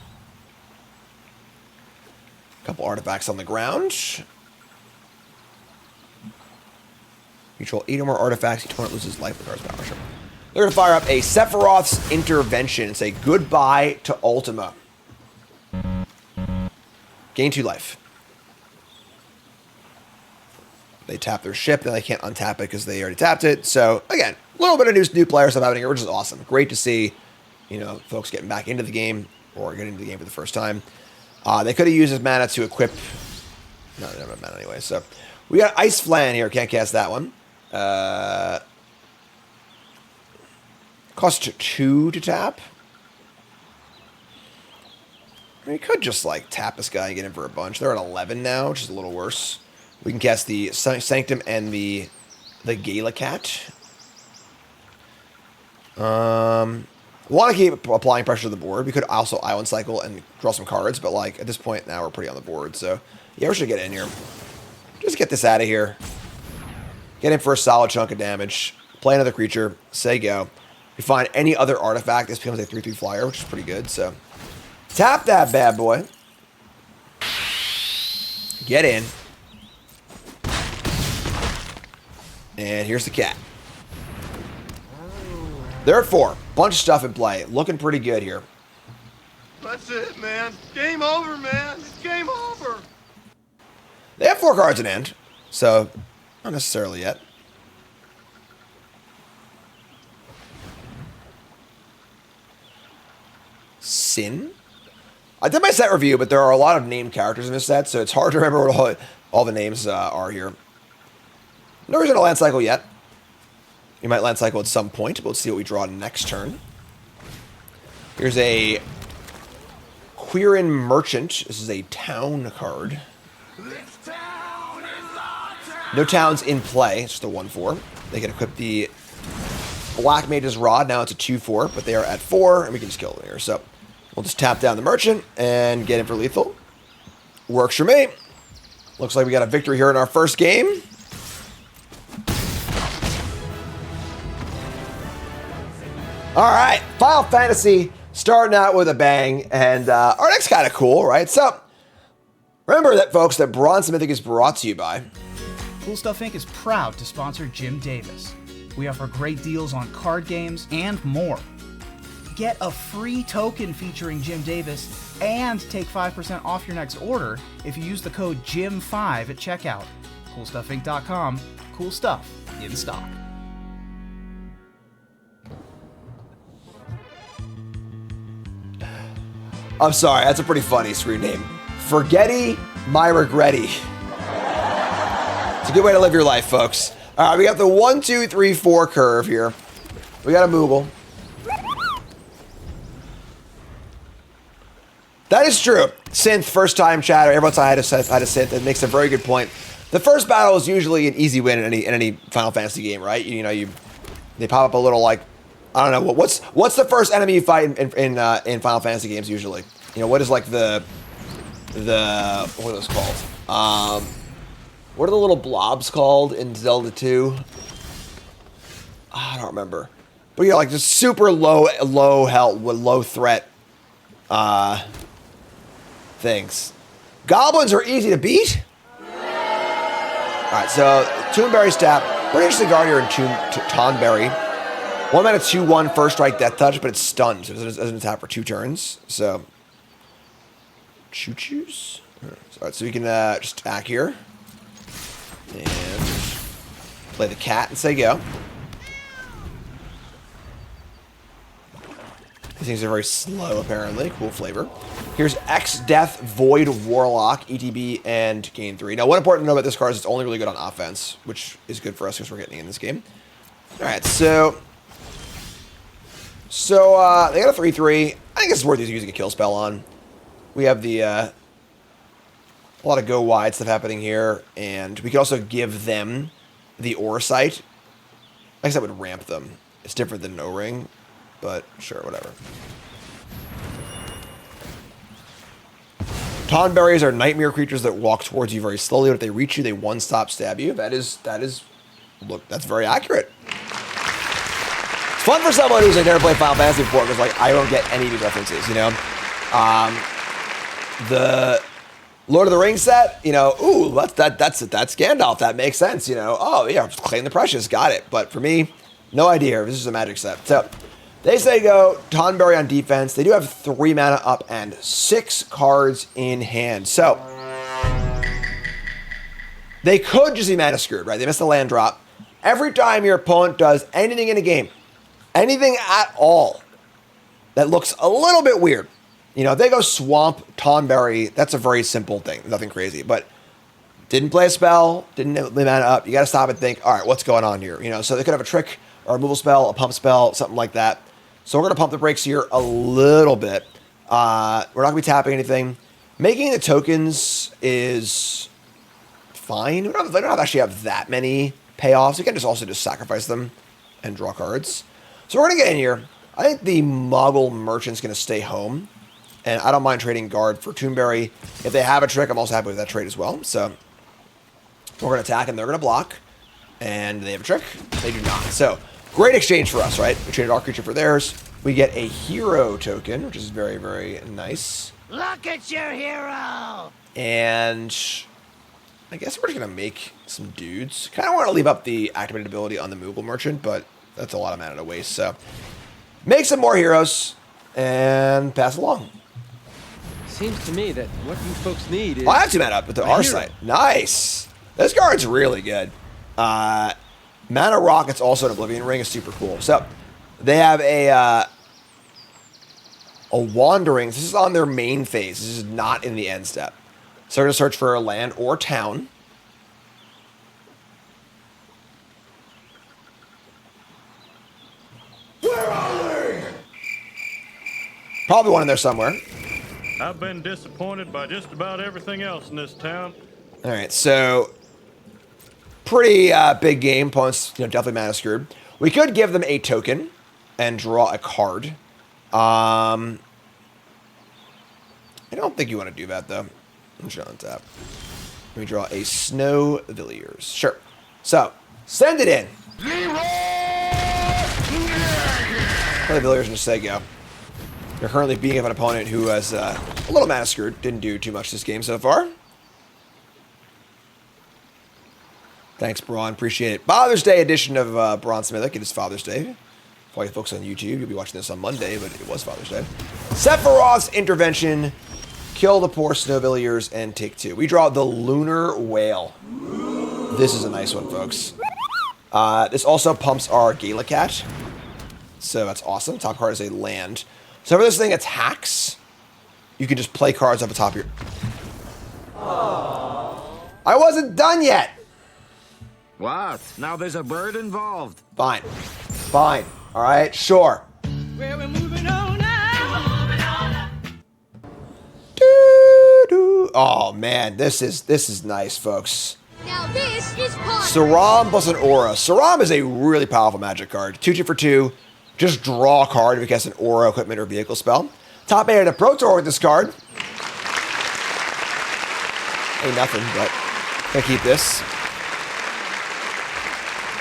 Speaker 2: A couple artifacts on the ground. Control 8 or more artifacts. Each opponent loses life with power. Sure. They're going to fire up a Sephiroth's Intervention and say goodbye to Ultima. Gain 2 life. They tap their ship, then they can't untap it because they already tapped it. So, again, a little bit of new player stuff happening here, which is awesome. Great to see, folks getting back into the game or getting into the game for the first time. They could have used his mana to equip. No, they don't have mana anyway. So, we got Ice Flan here. Can't cast that one. Cost 2 to tap. I mean, we could just, tap this guy and get him for a bunch. They're at 11 now, which is a little worse. We can cast the Sanctum and the Gala Cat. Want to keep applying pressure to the board. We could also Island Cycle and draw some cards, but at this point now we're pretty on the board. So yeah, we should get in here. Just get this out of here. Get in for a solid chunk of damage. Play another creature. Say go. If you find any other artifact, this becomes a 3/3 flyer, which is pretty good. So tap that bad boy. Get in. And here's the cat. There are 4. Bunch of stuff in play. Looking pretty good here.
Speaker 4: That's it, man. Game over, man. It's game over.
Speaker 2: They have 4 cards in hand, so not necessarily yet. Sin? I did my set review, but there are a lot of named characters in this set, so it's hard to remember what all the names are here. No reason to land cycle yet. You might land cycle at some point, but let's see what we draw next turn. Here's a Quirin Merchant. This is a town card. No towns in play. It's just a 1/4. They can equip the Black Mage's Rod. Now it's a 2/4, but they are at 4, and we can just kill them here. So we'll just tap down the Merchant and get in for lethal. Works for me. Looks like we got a victory here in our first game. All right, Final Fantasy starting out with a bang, and our next kind of cool, right? So remember that, folks, that Bronze To Mythic is brought to you by
Speaker 11: Cool Stuff Inc. is proud to sponsor Jim Davis. We offer great deals on card games and more. Get a free token featuring Jim Davis and take 5% off your next order if you use the code JIM5 at checkout. CoolStuffInc.com. Cool stuff in stock.
Speaker 2: I'm sorry, that's a pretty funny screen name. Forgetty My Regretty. It's a good way to live your life, folks. All right, we got the 1, 2, 3, 4 curve here. We got a Moogle. That is true. Synth, first time chatter. Everyone's had a synth. It makes a very good point. The first battle is usually an easy win in any Final Fantasy game, right? They pop up a little like, I don't know, what's the first enemy you fight in Final Fantasy games usually? You know, what is like the what are those called? What are the little blobs called in Zelda 2? I don't remember. But yeah, like just super low health, low threat things. Goblins are easy to beat. Alright, so Toonberry Stap. Pretty interesting guard here in Tonberry. 1 mana 2/1 first strike death touch, but it's stunned, so it doesn't attack for 2 turns. So choo-choos. Alright, so we can just attack here. And play the cat and say go. These things are very slow, apparently. Cool flavor. Here's X Death, Void, Warlock, ETB, and gain 3. Now, what important to know about this card is it's only really good on offense, which is good for us because we're getting in this game. Alright, so they got a 3/3. I think it's worth using a kill spell on. We have the a lot of go wide stuff happening here, and we could also give them the Aura Sight. I guess that would ramp them. It's different than No Ring, but sure, whatever. Tonberries are nightmare creatures that walk towards you very slowly, but if they reach you, they one-stop stab you. That is, look, that's very accurate. It's fun for someone who's like never played Final Fantasy before, because like I don't get any of these references, you know. The Lord of the Rings set, you know, ooh, that's Gandalf. That makes sense, you know. Oh yeah, Claim the Precious, got it. But for me, no idea. This is a Magic set. So they say go Tonberry on defense. They do have 3 mana up and 6 cards in hand. So they could just be mana screwed, right? They missed the land drop. Every time your opponent does anything in a game, anything at all, that looks a little bit weird. You know, if they go Swamp, Tonberry, that's a very simple thing. Nothing crazy. But didn't play a spell, didn't have the mana up. You got to stop and think, all right, what's going on here? You know, so they could have a trick or a removal spell, a pump spell, something like that. So we're going to pump the brakes here a little bit. We're not going to be tapping anything. Making the tokens is fine. They don't actually have that many payoffs. You can also just sacrifice them and draw cards. So we're going to get in here. I think the Muggle Merchant's going to stay home. And I don't mind trading guard for Toonberry. If they have a trick, I'm also happy with that trade as well. So we're going to attack and they're going to block. And they have a trick. They do not. So great exchange for us, right? We traded our creature for theirs. We get a hero token, which is very, very nice.
Speaker 10: Look at your hero!
Speaker 2: And I guess we're just going to make some dudes. Kind of want to leave up the activated ability on the Moogle Merchant, but that's a lot of mana to waste. So make some more heroes and pass along.
Speaker 9: seems to me that what you folks need is...
Speaker 2: Oh, I have 2 mana up with the R site. Nice. This card's really good. Mana Rocket's also an Oblivion Ring is super cool. So they have a Wanderings. This is on their main phase. This is not in the end step. So we're going to search for a land or town. Where are we? Probably one in there somewhere.
Speaker 4: I've been disappointed by just about everything else in this town.
Speaker 2: All right, so pretty big game. Opponents, definitely mana screwed. We could give them a token and draw a card. I don't think you want to do that, though. I'm just on tap. Let me draw a Snow Villiers. Sure. So, send it in. Play Villiers and just say go. You're currently beating up an opponent who has a little mana screwed. Didn't do too much this game so far. Thanks, Braun. Appreciate it. Father's Day edition of Bronze To Mythic. It is Father's Day. For all you folks on YouTube, you'll be watching this on Monday, but it was Father's Day. Sephiroth's Intervention. Kill the poor Snowvilliers and take 2. We draw the Lunar Whale. This is a nice one, folks. This also pumps our Galacat. So that's awesome. Top card is a land. So for this thing attacks, you can just play cards off the top of your... I wasn't done yet.
Speaker 5: What? Now there's a bird involved.
Speaker 2: Fine. Fine. All right, sure.
Speaker 3: Where we're moving on now.
Speaker 2: Doo-doo. Oh, man. This is nice, folks.
Speaker 8: Now this is fun.
Speaker 2: Saram plus an Aura. Saram is a really powerful magic card. 2 for 2. Just draw a card if you cast an Aura, equipment, or vehicle spell. Top 8 at a Pro Tour with this card. Ain't nothing, but gonna keep this.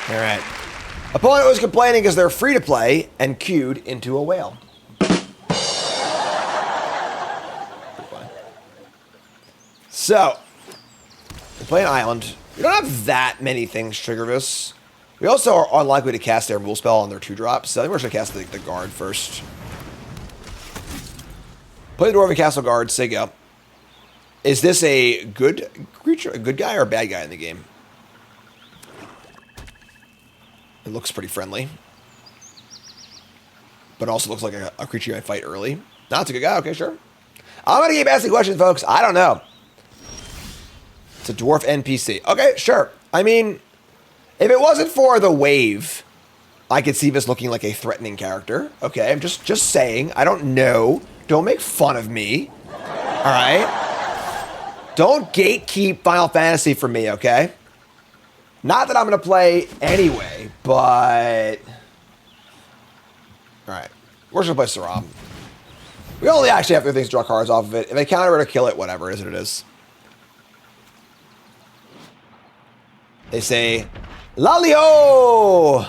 Speaker 2: All right. Opponent was complaining because they're free to play and queued into a whale. So, we play an island. We don't have that many things trigger this. We also are unlikely to cast their rule spell on their 2-drops, so I think we're just going to cast the guard first. Play the Dwarven Castle Guard, say go. Is this a good creature, a good guy, or a bad guy in the game? It looks pretty friendly. But also looks like a creature you might fight early. No, it's a good guy. Okay, sure. I'm going to keep asking questions, folks. I don't know. It's a dwarf NPC. Okay, sure. I mean, if it wasn't for the wave, I could see this looking like a threatening character. Okay, I'm just saying. I don't know. Don't make fun of me. All right? Don't gatekeep Final Fantasy for me, okay? Not that I'm going to play anyway, but... Alright. We're just going to play Saram. We only actually have 3 things to draw cards off of it. If they counter it or kill it, whatever. It is what it is. They say, Lalio!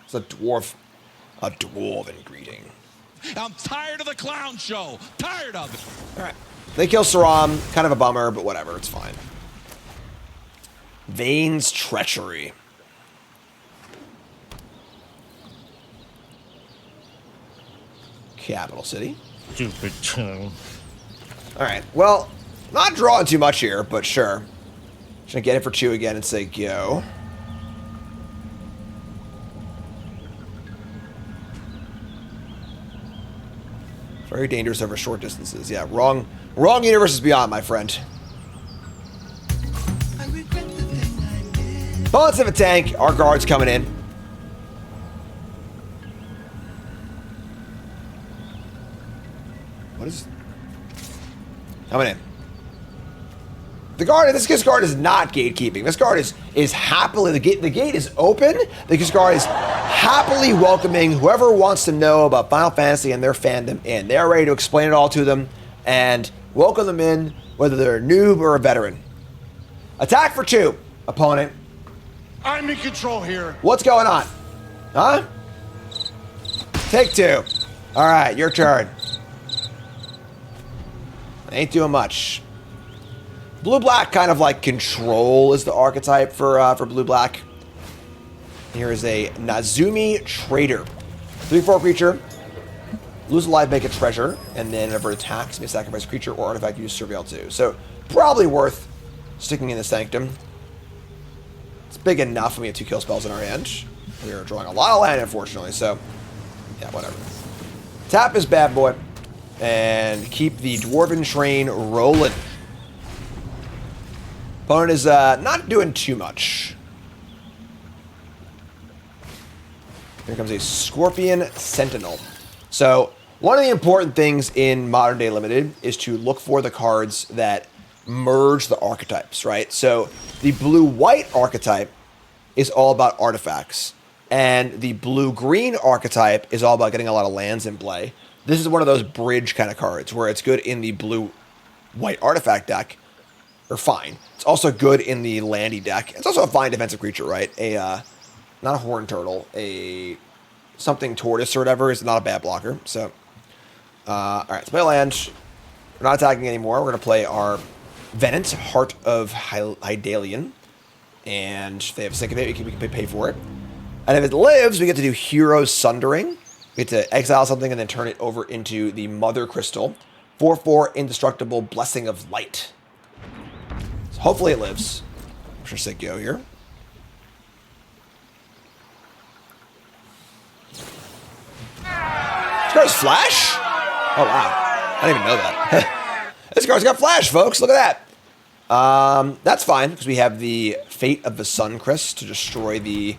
Speaker 2: It's a dwarf. A dwarven greeting.
Speaker 1: I'm tired of the clown show. Tired of it.
Speaker 2: Alright. They kill Saram. Kind of a bummer, but whatever. It's fine. Vane's Treachery. Capital City.
Speaker 5: Stupid tongue.
Speaker 2: Alright, well, not drawing too much here, but sure. Just gonna get it for 2 again and say go. Very dangerous over short distances. Yeah, wrong universe is beyond, my friend. Bullets of a tank. Our guard's coming in. What is... Coming in. The guard, this guard is not gatekeeping. This guard is happily, the gate is open. This guard is happily welcoming whoever wants to know about Final Fantasy and their fandom in. They are ready to explain it all to them and welcome them in, whether they're a noob or a veteran. Attack for 2, opponent.
Speaker 7: I'm in control here.
Speaker 2: What's going on? Huh? Take 2. All right, your turn. Ain't doing much. Blue-black, kind of like control is the archetype for blue-black. Here is a Nazumi Trader. 3/4 creature. Lose a life, make a treasure, and then whenever it attacks, may sacrifice a creature or artifact use Surveil 2. So probably worth sticking in the Sanctum. It's big enough when we have 2 kill spells in our hand. We are drawing a lot of land, unfortunately, so yeah, whatever. Tap this bad boy, and keep the Dwarven train rolling. Opponent is not doing too much. Here comes a Scorpion Sentinel. So, one of the important things in Modern Day Limited is to look for the cards that merge the archetypes, right? So, the blue-white archetype is all about artifacts, and the blue-green archetype is all about getting a lot of lands in play. This is one of those bridge kind of cards where it's good in the blue-white artifact deck, or fine. It's also good in the landy deck. It's also a fine defensive creature, right? Not a horn turtle, a something tortoise or whatever is not a bad blocker. So, all right, let's play a land. We're not attacking anymore. We're going to play our Venant, Heart of Hydaelyn. And if they have a Syncopate, we can pay for it. And if it lives, we get to do Hero's Sundering. We get to exile something and then turn it over into the Mother Crystal. 4/4 Indestructible Blessing of Light. So hopefully it lives. I'm sure say go here. This card's Flash? Oh, wow. I didn't even know that. This card's got Flash, folks. Look at that. That's fine, because we have the Fate of the Suncrest to destroy the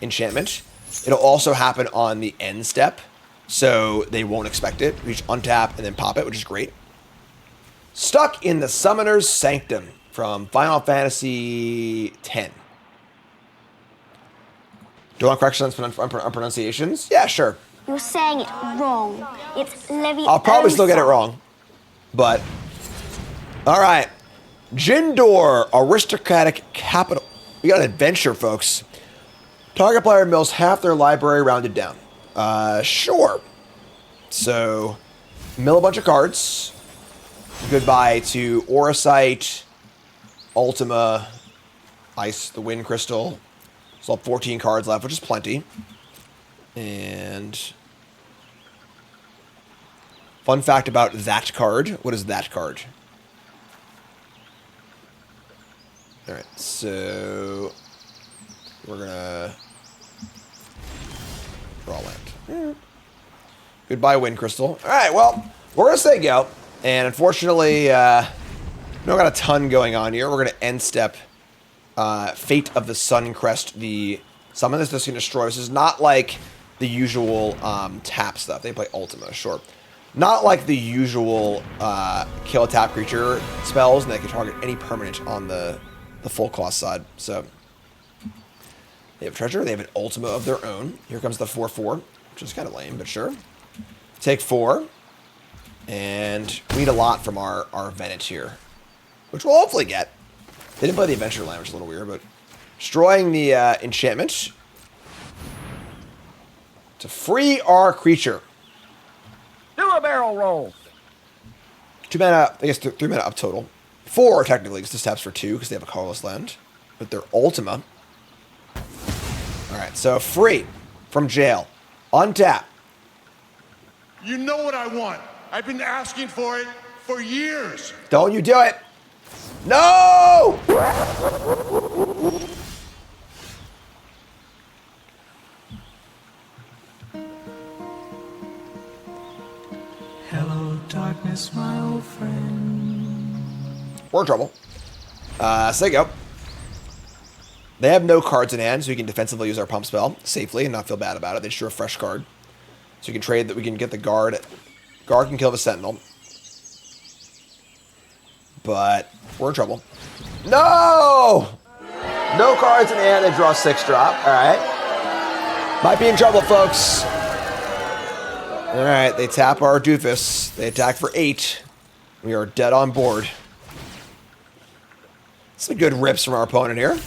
Speaker 2: enchantment. It'll also happen on the end step, so they won't expect it. We just untap and then pop it, which is great. Stuck in the Summoner's Sanctum from Final Fantasy X. Do you want corrections on pronunciations? Yeah, sure.
Speaker 8: You're saying it wrong. It's Leviosa.
Speaker 2: I'll probably still get it wrong, but all right. Jindor, Aristocratic Capital. We got an adventure, folks. Target player mills half their library rounded down. Sure. So, mill a bunch of cards. Goodbye to Auracite, Ultima, Ice, the Wind Crystal. Still have 14 cards left, which is plenty. And fun fact about that card. What is that card? All right, so we're gonna draw land. Goodbye, Wind Crystal. All right, well, we're gonna say go, and unfortunately, we don't got a ton going on here. We're gonna end step Fate of the Suncrest. The summon this can destroy. This is not like the usual tap stuff. They play Ultima, sure. Not like the usual kill a tap creature spells, and they can target any permanent on the full cost side. So they have treasure. They have an Ultima of their own. Here comes the 4/4, which is kind of lame, but sure. Take 4, and we need a lot from our Venant here, which we'll hopefully get. They didn't play the Adventure Land, which is a little weird, but destroying the enchantment to free our creature.
Speaker 5: Do a barrel roll.
Speaker 2: 2 mana, I guess 3 mana up total. 4 technically, because this taps for 2, because they have a colorless land. But they're Ultima. Alright, so free from jail. Untap.
Speaker 7: You know what I want. I've been asking for it for years.
Speaker 2: Don't you do it. No!
Speaker 1: Hello, darkness, my old friend.
Speaker 2: We're in trouble. Say go. They have no cards in hand, so we can defensively use our pump spell safely and not feel bad about it. They just drew a fresh card. So we can trade that. We can get the guard. Guard can kill the sentinel. But we're in trouble. No! No cards in hand. They draw 6-drop. All right. Might be in trouble, folks. All right. They tap our doofus. They attack for 8. We are dead on board. Some good rips from our opponent here.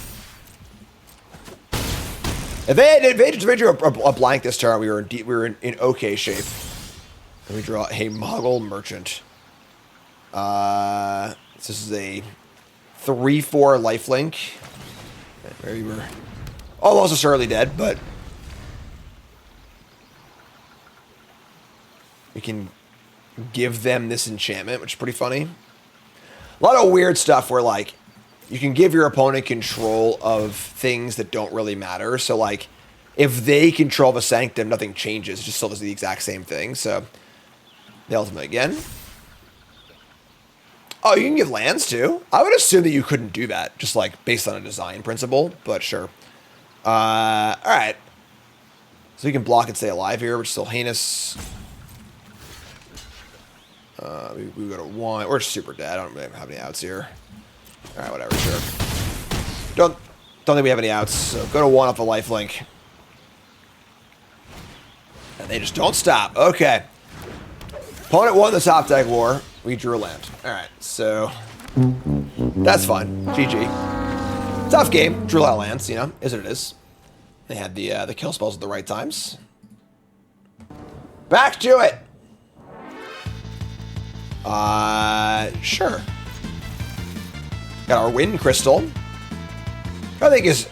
Speaker 2: If they drew a blank this turn, we were in okay shape. And we draw a Mogul Merchant. This is a 3/4 lifelink. Maybe we're almost surely dead, but we can give them this enchantment, which is pretty funny. A lot of weird stuff where, like, you can give your opponent control of things that don't really matter. So, like, if they control the Sanctum, nothing changes. It just still does the exact same thing. So, the ultimate again. Oh, you can give lands, too? I would assume that you couldn't do that, just, like, based on a design principle. But, sure. Alright. So, you can block and stay alive here, which is still heinous. We go to 1. We're super dead. I don't really have any outs here. Alright, whatever, sure. Don't think we have any outs, so go to 1 off the lifelink. And they just don't stop. Okay. Opponent won the top deck war. We drew a land. Alright, so that's fun. GG. Tough game. Drew a lot of lands, you know, is what it is. They had the kill spells at the right times. Back to it. Sure. Got our Wind Crystal. I think is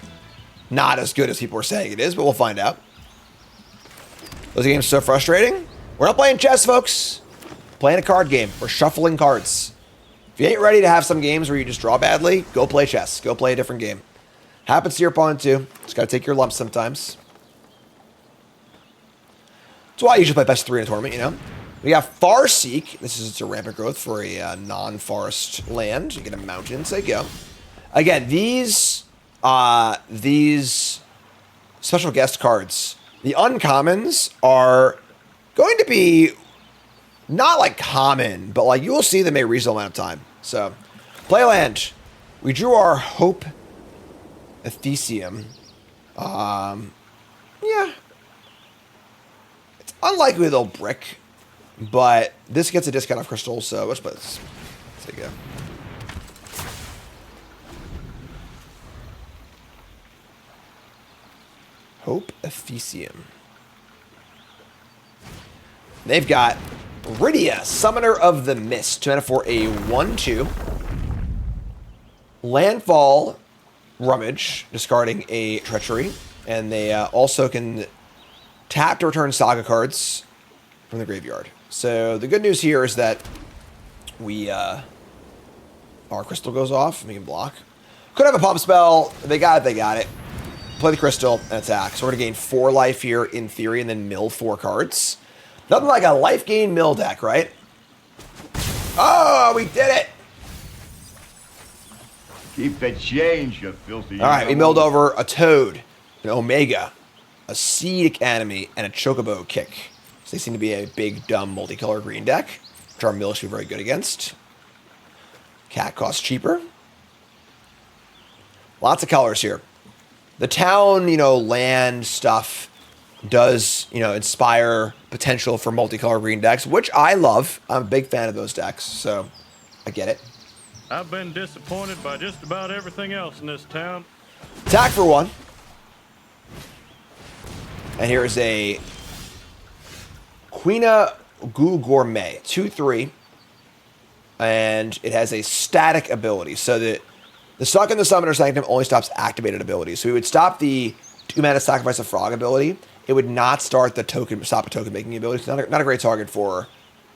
Speaker 2: not as good as people are saying it is, but we'll find out. Those games so frustrating. We're not playing chess, folks. Playing a card game. We're shuffling cards. If you ain't ready to have some games where you just draw badly, go play chess. Go play a different game. Happens to your opponent too. Just gotta take your lumps sometimes. That's why I usually play best of 3 in a tournament, you know? We got Farseek. This is a rampant growth for a non-forest land. You get a mountain, say go. Again, these special guest cards, the uncommons are going to be not like common, but like you will see them a reasonable amount of time. So, play land. We drew our Hope Ethesium. Yeah. It's unlikely they'll brick. But this gets a discount off crystal, so let's play this. There you go. Hope Ethesium. They've got Rydia, Summoner of the Mist. 2 mana for a 1/2. Landfall, Rummage, discarding a Treachery. And they also can tap to return Saga cards from the graveyard. So the good news here is that we our crystal goes off and we can block. Could have a pump spell. They got it. They got it. Play the crystal and attack. So we're gonna gain 4 life here in theory, and then mill 4 cards. Nothing like a life gain mill deck, right? Oh, we did it!
Speaker 12: Keep the change, you filthy.
Speaker 2: All right, we milled over a Toad, an Omega, a Seedic Enemy, and a Chocobo Kick. So they seem to be a big, dumb, multicolor green deck, which our mill should be very good against. Cat costs cheaper. Lots of colors here. The town, you know, land stuff does, you know, inspire potential for multicolor green decks, which I love. I'm a big fan of those decks, so I get it.
Speaker 4: I've been disappointed by just about everything else in this town.
Speaker 2: Attack for 1. And here is a Quina Goo Gourmet, 2/3, and it has a static ability. So that the Suck in the Summoner Sanctum only stops activated abilities. So we would stop the 2 mana Sacrifice a Frog ability. It would not stop a token making ability. It's not a great target for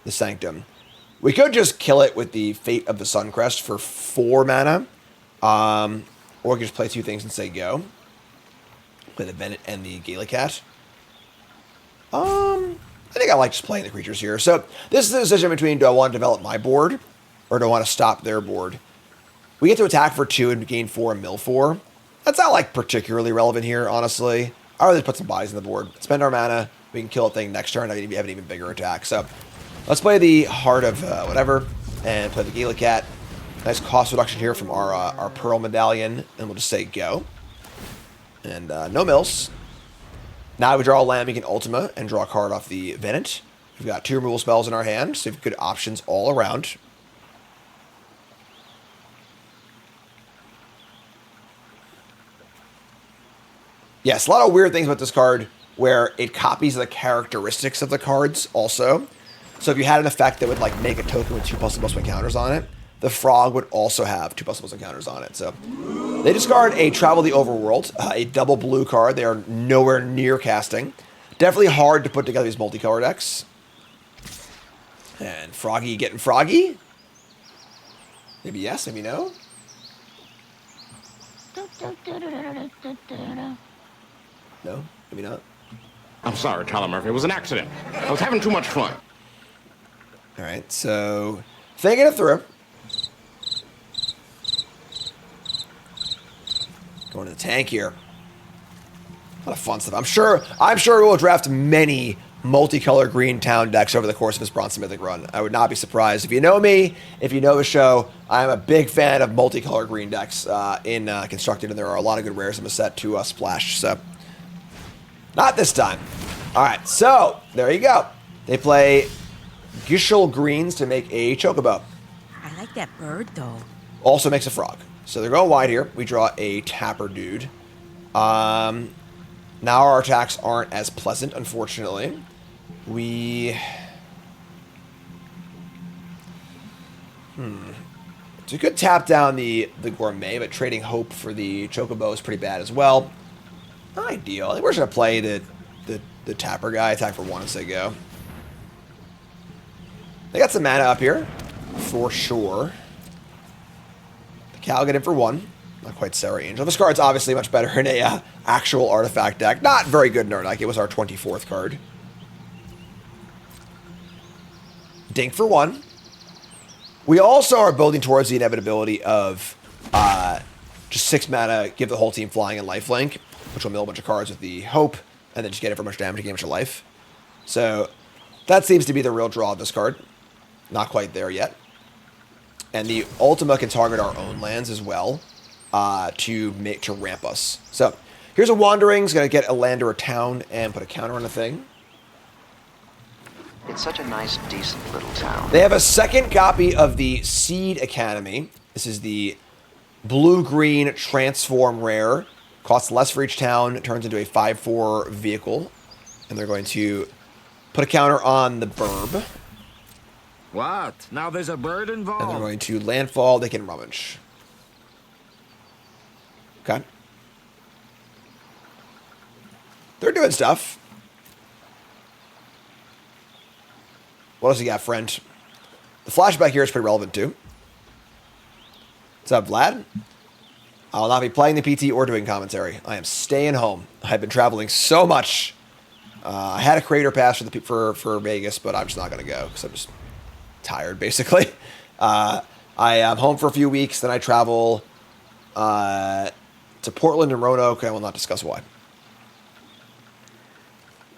Speaker 2: the Sanctum. We could just kill it with the Fate of the Suncrest for 4 mana, or we could just play 2 things and say go. Play the Bennett and the Gallicat. I think I like just playing the creatures here. So this is the decision between, do I want to develop my board or do I want to stop their board? We get to attack for 2 and gain 4 and mill 4. That's not like particularly relevant here, honestly. I'd rather put some bodies on the board. Spend our mana. We can kill a thing next turn. I have an even bigger attack. So let's play the Heart of whatever and play the Gallicat. Nice cost reduction here from our Pearl Medallion. And we'll just say go. And no mills. Now we draw a land, we can Ultima and draw a card off the Venant. We've got 2 removal spells in our hand, so we have good options all around. Yes, a lot of weird things about this card where it copies the characteristics of the cards also. So if you had an effect that would like make a token with 2+1/+1 counters on it, the Frog would also have 2+1/+1 counters on it. So they discard a Travel the Overworld, a double blue card. They are nowhere near casting. Definitely hard to put together these multicolor decks. And Froggy getting froggy? Maybe yes, maybe no. No, maybe not.
Speaker 13: I'm sorry, Tyler Murphy. It was an accident. I was having too much fun.
Speaker 2: All right, so thinking it through. Going to the tank here. A lot of fun stuff. I'm sure we will draft many multicolor green town decks over the course of this Bronze To Mythic run. I would not be surprised. If you know me, if you know the show, I'm a big fan of multicolor green decks in Constructed, and there are a lot of good rares in the set to splash. So, not this time. All right, so there you go. They play Gishel greens to make a Chocobo.
Speaker 14: I like that bird, though.
Speaker 2: Also makes a frog. So they're going wide here. We draw a tapper dude. Now our attacks aren't as pleasant, unfortunately. It's a good tap down the Gourmet, but trading Hope for the Chocobo is pretty bad as well. Not ideal. I think we're just going to play the tapper guy, attack for 1 as they go. They got some mana up here, for sure. Cal get in for 1. Not quite Sarah Angel. This card's obviously much better in a actual artifact deck. Not very good in Urnak. It was our 24th card. Dink for 1. We also are building towards the inevitability of just 6 mana, give the whole team flying and lifelink, which will mill a bunch of cards with the Hope, and then just get it for much damage to gain much of life. So that seems to be the real draw of this card. Not quite there yet. And the Ultima can target our own lands as well to ramp us. So here's a Wandering. It's going to get a land or a town and put a counter on a thing.
Speaker 15: It's such a nice, decent little town.
Speaker 2: They have a second copy of the Seed Academy. This is the blue-green transform rare. Costs less for each town. Turns into a 5/4 vehicle. And they're going to put a counter on the Burb.
Speaker 5: What? Now there's a bird involved?
Speaker 2: And they're going to landfall. They can rummage. Okay. They're doing stuff. What else you got, friend? The flashback here is pretty relevant, too. What's up, Vlad? I will not be playing the PT or doing commentary. I am staying home. I've been traveling so much. I had a creator pass for Vegas, but I'm just not going to go because I'm just tired, basically. I am home for a few weeks, then I travel to Portland and Roanoke. I will not discuss why.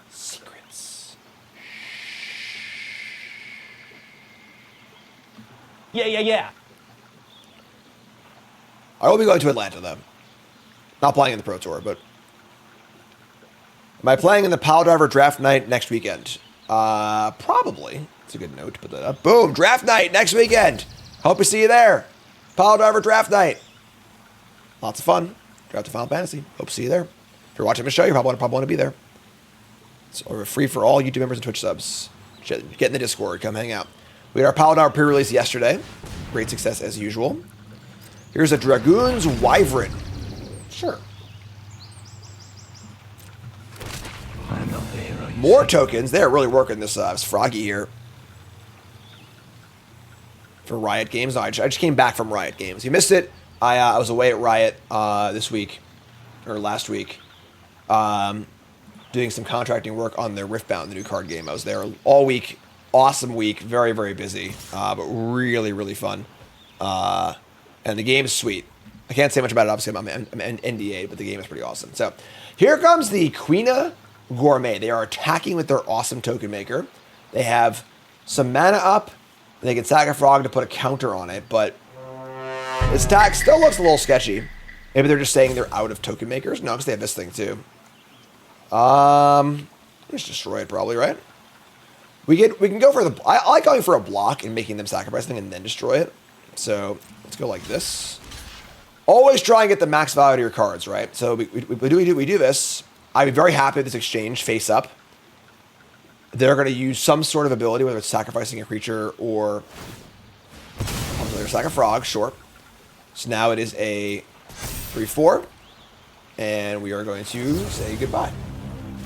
Speaker 2: Secrets.
Speaker 16: Yeah.
Speaker 2: I will be going to Atlanta, though. Not playing in the Pro Tour, but... Am I playing in the Pile Driver Draft Night next weekend? Probably. It's a good note. But boom, Draft Night next weekend. Hope to see you there. Pile Driver Draft Night. Lots of fun. Draft to Final Fantasy. Hope to see you there. If you're watching the show, you probably want to be there. It's free for all YouTube members and Twitch subs. Get in the Discord. Come hang out. We had our Pile Driver pre-release yesterday. Great success as usual. Here's a Dragoon's Wyvern. Sure.
Speaker 15: I'm not the hero.
Speaker 2: More tokens. They're really working this Froggy here. For Riot Games. No, I just came back from Riot Games. You missed it. I was away at Riot this week. Or last week. Doing some contracting work on their Riftbound, the new card game. I was there all week. Awesome week. Very, very busy. But really, really fun. And the game is sweet. I can't say much about it, obviously. I'm an NDA, but the game is pretty awesome. So, here comes the Quina Gourmet. They are attacking with their awesome token maker. They have some mana up. And they can sack a frog to put a counter on it, but this attack still looks a little sketchy. Maybe they're just saying they're out of token makers. No, because they have this thing too. Just destroy it probably, right? We can go for the... I like going for a block and making them sacrifice thing and then destroy it. So let's go like this. Always try and get the max value to your cards, right? So we do this. I'd be very happy with this exchange face up. They're going to use some sort of ability, whether it's sacrificing a creature or they're sack a frog, sure. So now it is a 3/4, and we are going to say goodbye.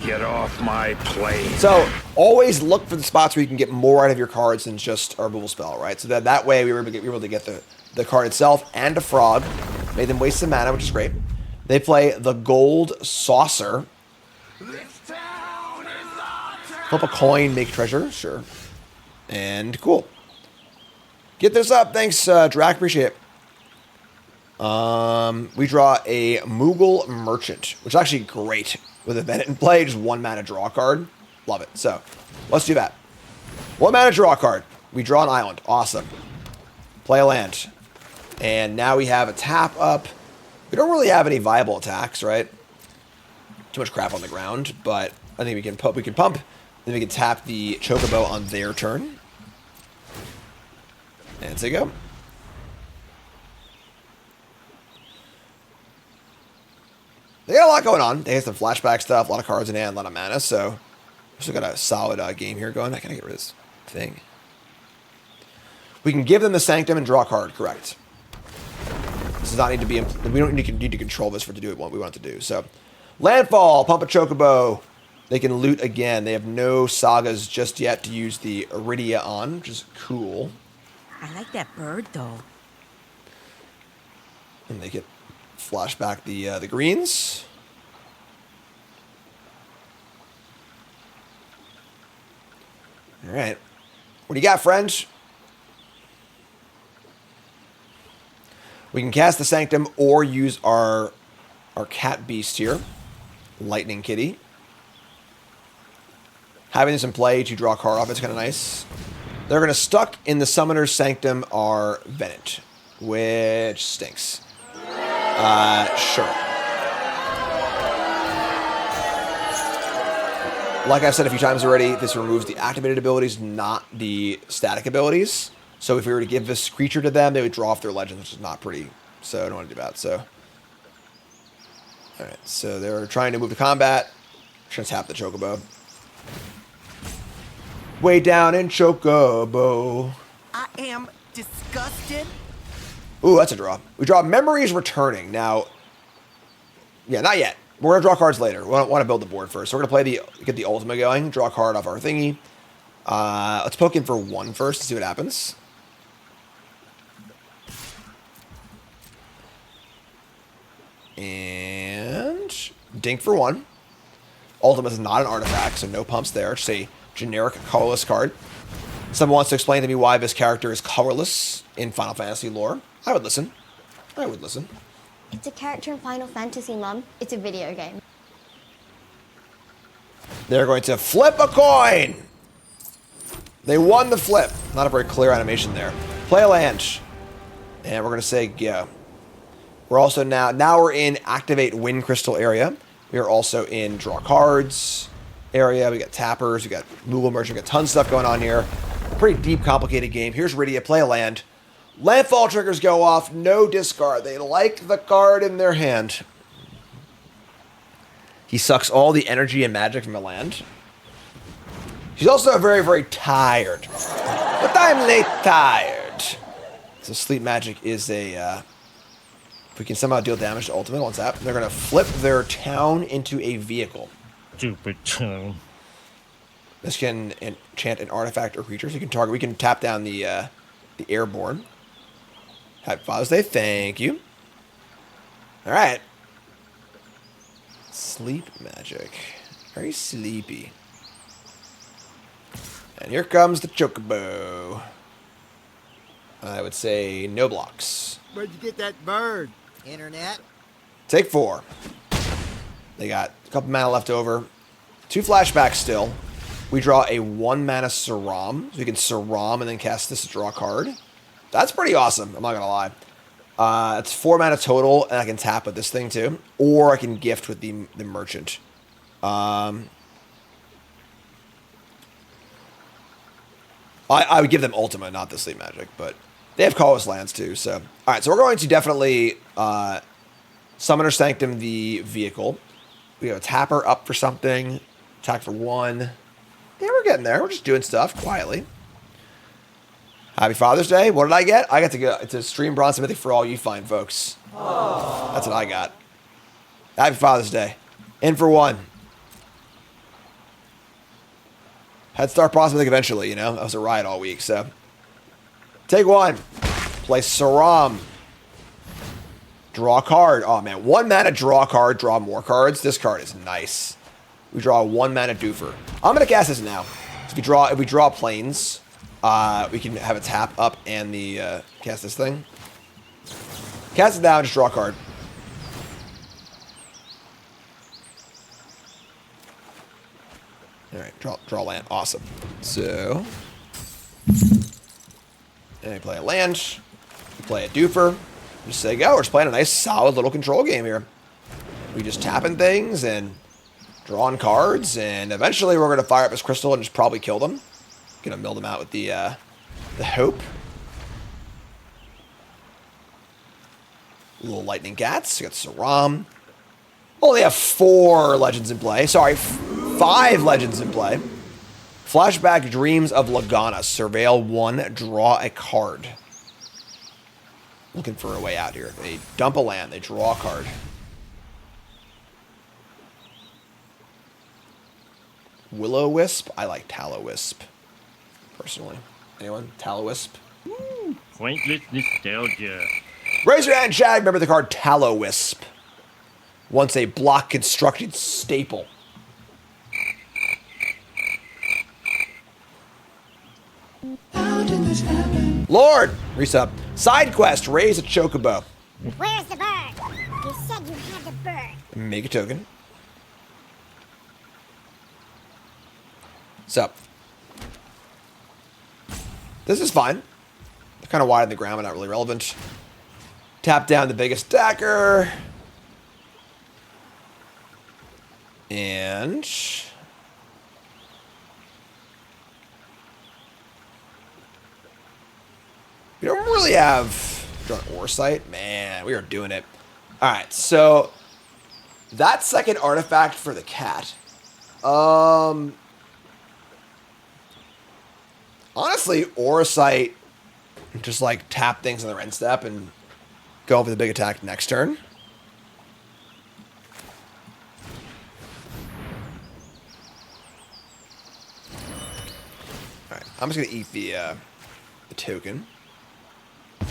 Speaker 5: Get off my plane.
Speaker 2: So always look for the spots where you can get more out of your cards than just a removal spell, right? So that way we were able to get the card itself and a frog. Made them waste some mana, which is great. They play the Gold Saucer. Flip a coin, make treasure, sure. And cool. Get this up, thanks, Drac, appreciate it. We draw a Moogle Merchant, which is actually great with a Bennett in play. Just 1 mana draw card. Love it. So, let's do that. 1 mana draw card. We draw an island. Awesome. Play a land. And now we have a tap up. We don't really have any viable attacks, right? Too much crap on the ground, but I think we can pump. Then we can tap the Chocobo on their turn. And there you go. They got a lot going on. They have some flashback stuff, a lot of cards in hand, a lot of mana, so we've still got a solid game here going. I gotta get rid of this thing. We can give them the Sanctum and draw a card, correct. This does not need to be, we don't need to control this for to do what we want it to do. So, Landfall, pump a Chocobo. They can loot again. They have no sagas just yet to use the Iridia on, which is cool.
Speaker 14: I like that bird, though.
Speaker 2: And they get flashback the greens. All right. What do you got, friends? We can cast the Sanctum or use our cat beast here. Lightning Kitty. Having this in play to draw a card off, it's kind of nice. They're going to stuck in the Summoner's Sanctum are Venet, which stinks. Sure. Like I've said a few times already, this removes the activated abilities, not the static abilities. So if we were to give this creature to them, they would draw off their legends, which is not pretty. So I don't want to do that. So, all right. So they're trying to move to combat. Just tap the Chocobo. Way down in Chocobo.
Speaker 10: I am disgusted.
Speaker 2: Ooh, that's a draw. We draw Memories Returning. Now, yeah, not yet. We're going to draw cards later. We want to build the board first. So we're going to get the Ultima going. Draw a card off our thingy. Let's poke in for 1 first to see what happens. And dink for 1. Ultima is not an artifact, so no pumps there. Just a generic colorless card. Someone wants to explain to me why this character is colorless in Final Fantasy lore. I would listen. I would listen.
Speaker 8: It's a character in Final Fantasy, Mum. It's a video game.
Speaker 2: They're going to flip a coin. They won the flip. Not a very clear animation there. Play a land. And we're going to say go. We're also now we're in Activate Wind Crystal area. We are also in Draw Cards area. We got Tappers. We got Moogle Merchant. We got tons of stuff going on here. Pretty deep, complicated game. Here's Rydia. Play a land. Landfall triggers go off. No discard. They like the card in their hand. He sucks all the energy and magic from the land. He's also very, very tired. But I'm late tired. So sleep magic is a... if we can somehow deal damage to Ultimate, once that, they're going to flip their town into a vehicle.
Speaker 4: Stupid town.
Speaker 2: This can enchant an artifact or creature. So you can target. We can tap down the airborne. Happy Father's Day. Thank you. All right. Sleep magic. Very sleepy. And here comes the Chocobo. I would say no blocks.
Speaker 10: Where'd you get that bird? Internet?
Speaker 2: Take 4. They got a couple mana left over. 2 flashbacks still. We draw a 1 mana Saram. So we can Saram and then cast this to draw a card. That's pretty awesome. I'm not going to lie. It's 4 mana total, and I can tap with this thing too. Or I can gift with the Merchant. I would give them Ultima, not the Sleep Magic, but they have colorless lands too. So, all right, so we're going to definitely Summoner Sanctum the vehicle. We have a Tapper up for something. Attack for 1. Yeah, we're getting there. We're just doing stuff quietly. Happy Father's Day. What did I get? I got to go to stream Bronze To Mythic for all you fine folks. Aww. That's what I got. Happy Father's Day. In for 1. Head start Mythic eventually, you know? That was a ride all week, so. Take one. Play Saram. Draw a card. Oh, man. 1 mana, draw a card, draw more cards. This card is nice. We draw a 1 mana doofer. I'm going to cast this now. If we draw planes, we can have a tap up and the cast this thing. Cast it down, just draw a card. All right, draw land. Awesome. So, and we play a land. We play a doofer. Just say go. We're just playing a nice, solid little control game here. We just tapping things and drawing cards, and eventually we're going to fire up this crystal and just probably kill them. Gonna mill them out with the hope. Little lightning cats. We got Saram. Only have 4 legends in play. Sorry, 5 legends in play. Flashback Dreams of Lagana. Surveil 1. Draw a card. Looking for a way out here. They dump a land. They draw a card. Will-O-Wisp. I like Tallow-Wisp, personally. Anyone? Tallow-Wisp?
Speaker 4: Pointless nostalgia.
Speaker 2: Raise your hand, chat. Remember the card Tallow-Wisp. Once a block constructed staple.
Speaker 3: How did this happen?
Speaker 2: Lord! Resub. Side quest. Raise a chocobo.
Speaker 8: Where's the bird? You said you had the bird.
Speaker 2: Make a token. So. This is fine. They're kind of wide on the ground, but not really relevant. Tap down the biggest stacker. And we don't really have drawn ore sight. Man, we are doing it. All right, so that second artifact for the cat. Honestly, ore sight, just like tap things on the end step and go for the big attack next turn. Alright, I'm just going to eat the token. And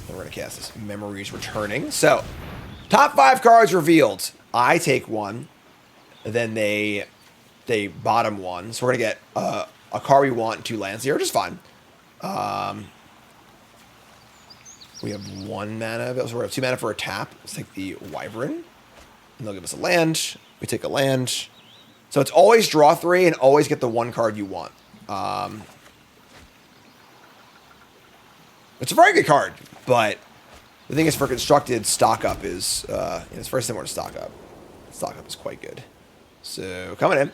Speaker 2: we're going to cast this Memories Returning. So, top 5 cards revealed. I take 1. Then they bottom 1. So we're going to get a card we want and 2 lands here, which is fine. We have 1 mana, so we have 2 mana for a tap. Let's take the Wyvern, and they'll give us a land. We take a land. So it's always draw 3 and always get the 1 card you want. It's a very good card, but the thing is for constructed, stock up is, it's very similar to stock up. Stock up is quite good. So coming in.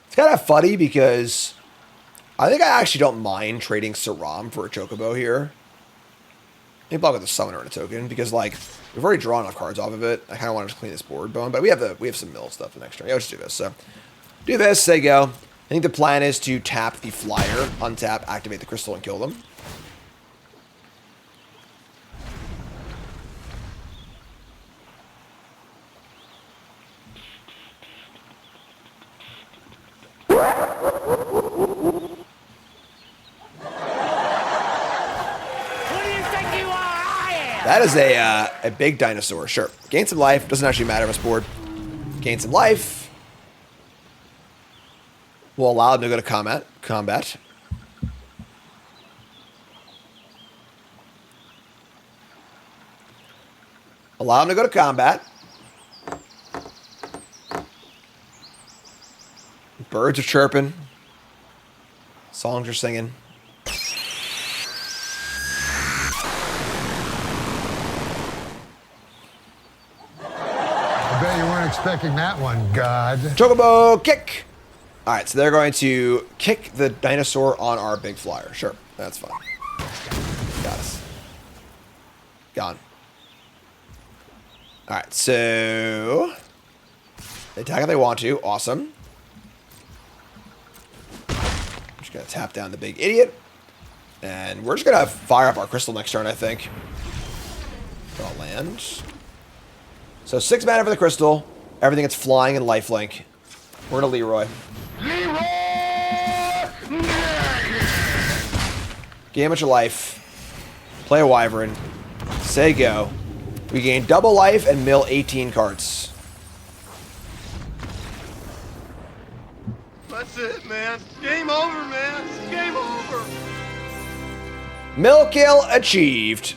Speaker 2: It's kind of funny because I think I actually don't mind trading Saram for a Chocobo here. Maybe I'll get the Summoner in a token because, like, we've already drawn enough cards off of it. I kind of want to just clean this board bone, but we have some mill stuff the next turn. Yeah, let's do this. So do this. Say go. I think the plan is to tap the flyer, untap, activate the crystal, and kill them. That is a big dinosaur, sure. Gain some life, doesn't actually matter on this board. Gain some life. We'll allow him to go to combat. Allow him to go to combat. Birds are chirping. Songs are singing.
Speaker 16: I bet you weren't expecting that one, God.
Speaker 2: Chocobo kick. All right, so they're going to kick the dinosaur on our big flyer. Sure, that's fine. Got us. Gone. All right, so they attack if they want to. Awesome. I'm just gonna tap down the big idiot, and we're just gonna fire up our crystal next turn. I think. Draw land. So 6 mana for the crystal. Everything that's flying and lifelink. We're to Leroy. Gain a bunch of life. Play a Wyvern. Say go. We gain double life and mill 18 cards.
Speaker 7: That's it, man. Game over, man. It's game over.
Speaker 2: Mill kill achieved.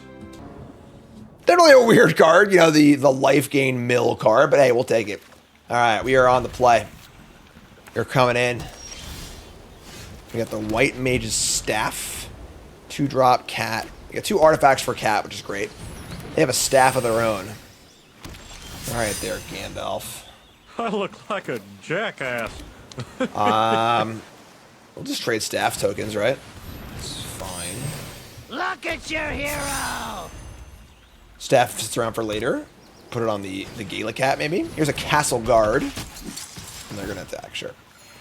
Speaker 2: Definitely a weird card, you know, the life gain mill card, but hey, we'll take it. All right, we are on the play. You're coming in. We got the White Mage's Staff. 2-drop cat. We got 2 artifacts for cat, which is great. They have a staff of their own. All right there, Gandalf.
Speaker 4: I look like a jackass.
Speaker 2: We'll just trade staff tokens, right? It's fine.
Speaker 3: Look at your hero!
Speaker 2: Staff sits around for later. Put it on the Gala cat, maybe. Here's a Castle Guard. And they're going to attack, sure.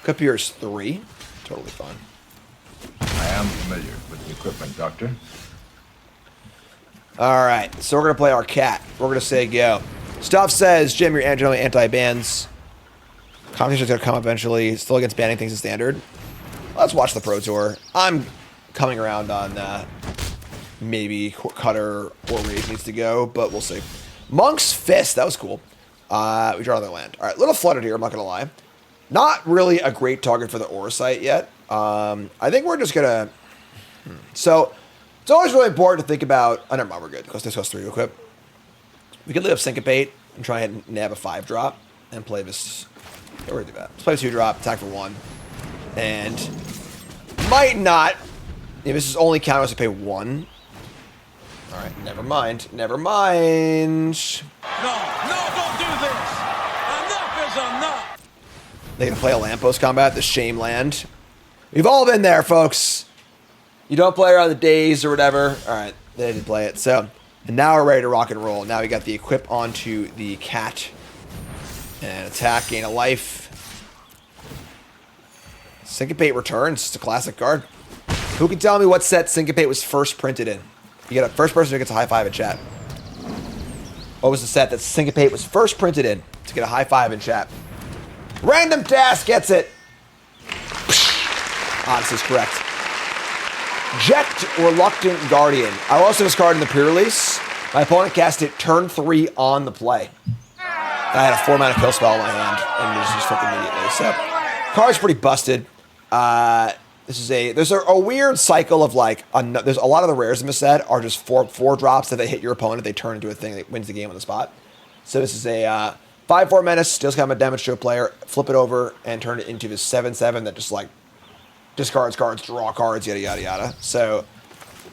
Speaker 2: Capier's 3. Totally fine.
Speaker 17: I am familiar with the equipment, Doctor.
Speaker 2: All right, so we're going to play our cat. We're going to say go. Stuff says, Jim, you're generally anti-bans. Competition's going to come eventually. Still against banning things in Standard. Let's watch the Pro Tour. I'm coming around on maybe Cutter or Rage needs to go, but we'll see. Monk's Fist, that was cool. We draw another land. All right, a little flooded here, I'm not going to lie. Not really a great target for the Aura Sight yet. I think we're just going to... So, it's always really important to think about... Oh, never mind, we're good. Because this goes 3 equip. We could live Syncopate and try and nab a 5-drop and play this... Yeah, we're going to do that. Let's play a 2-drop, attack for 1. And... Might not... Yeah, this is only count us to pay 1. Alright, never mind. Never mind.
Speaker 3: No, don't do this! Enough is enough!
Speaker 2: They can play a Lamppost combat, the Shame Land. We've all been there, folks. You don't play around the days or whatever. Alright, they didn't play it. So, and now we're ready to rock and roll. Now we got the equip onto the cat. And attack, gain a life. Syncopate returns. It's a classic card. Who can tell me what set Syncopate was first printed in? You get a first person who gets a high five in chat. What was the set that Syncopate was first printed in to get a high five in chat? Random Task gets it. Ah, this is correct. Ject Reluctant Guardian. I also discarded in the pre-release. My opponent cast it turn 3 on the play. I had a 4-mana kill spell in my hand and just flipped immediately. So, card's pretty busted. There's a weird cycle of like, there's a lot of the rares in the set are just four drops that they hit your opponent, they turn into a thing that wins the game on the spot. So this is a 5/4 menace, deals kind of damage to a player, flip it over and turn it into this 7/7 that just like discards cards, draw cards, yada yada yada. So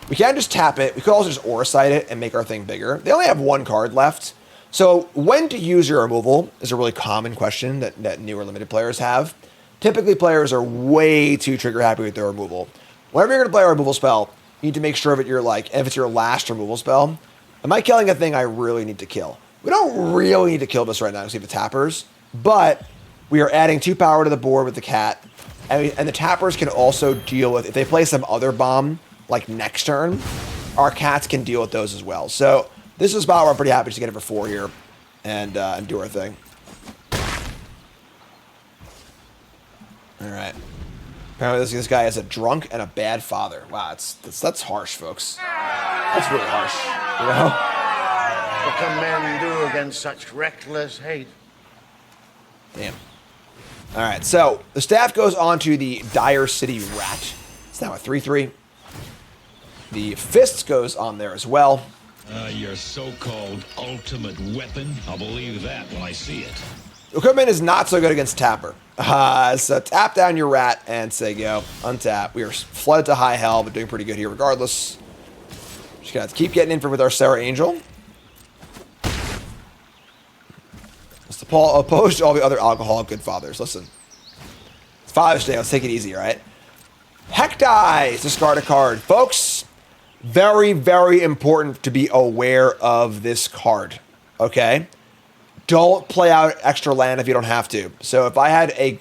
Speaker 2: we can't just tap it. We could also just Aura Sight it and make our thing bigger. They only have 1 card left. So when to use your removal is a really common question that newer limited players have. Typically, players are way too trigger happy with their removal. Whenever you're going to play a removal spell, you need to make sure that you're like, if it's your last removal spell, am I killing a thing I really need to kill? We don't really need to kill this right now because we have the tappers, but we are adding 2 power to the board with the cat, and the tappers can also deal with, if they play some other bomb, like next turn, our cats can deal with those as well. So this is a spot where I'm pretty happy to get it for 4 here and do our thing. All right. Apparently this guy is a drunk and a bad father. Wow, that's harsh, folks. That's really harsh. You know?
Speaker 18: What can men do against such reckless hate?
Speaker 2: Damn. All right, so the staff goes on to the Dire City Rat. It's now a 3/3. The Fist goes on there as well.
Speaker 19: Your so-called ultimate weapon. I'll believe that when I see it.
Speaker 2: Equipment is not so good against Tapper. So tap down your rat and say go. Untap. We are flooded to high hell, but doing pretty good here regardless. Just gonna have to keep getting in for with our Sarah Angel. It's the Paul opposed to all the other alcoholic good fathers. Listen. It's Father's Day. Let's take it easy, all right? Heck dies. Discard a card. Folks, very, very important to be aware of this card. Okay? Don't play out extra land if you don't have to. So if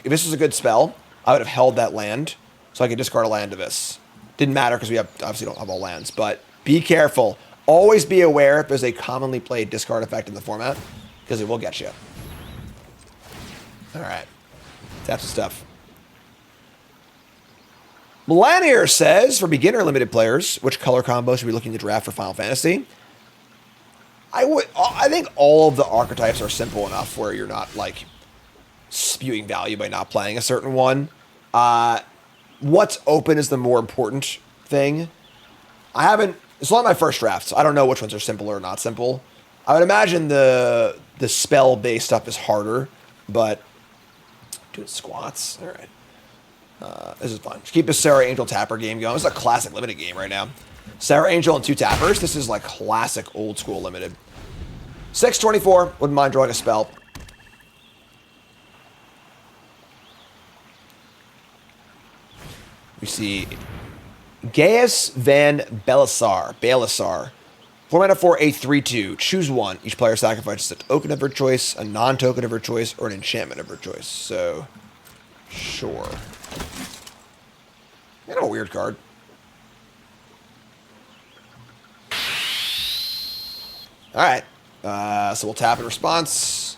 Speaker 2: this was a good spell, I would have held that land so I could discard a land to this. Didn't matter because we obviously don't have all lands, but be careful. Always be aware if there's a commonly played discard effect in the format. because it will get you. All right. Tap some stuff. Melanier says, for beginner limited players, which color combo should we be looking to draft for Final Fantasy? I think all of the archetypes are simple enough where you're not like spewing value by not playing a certain one. What's open is the more important thing. It's not my first draft, so I don't know which ones are simple or not simple. I would imagine the spell-based stuff is harder, but doing squats, all right. This is fun. Just keep the Sarah Angel Tapper game going. This is a classic limited game right now. Sarah Angel and 2 tappers. This is like classic old school limited. 624. Wouldn't mind drawing a spell. We see Gaius Van Belisar. 4 mana 4, a 3/2. Choose one. Each player sacrifices a token of her choice, a non-token of her choice, or an enchantment of her choice. So, sure. Kind of a weird card. All right. So we'll tap in response.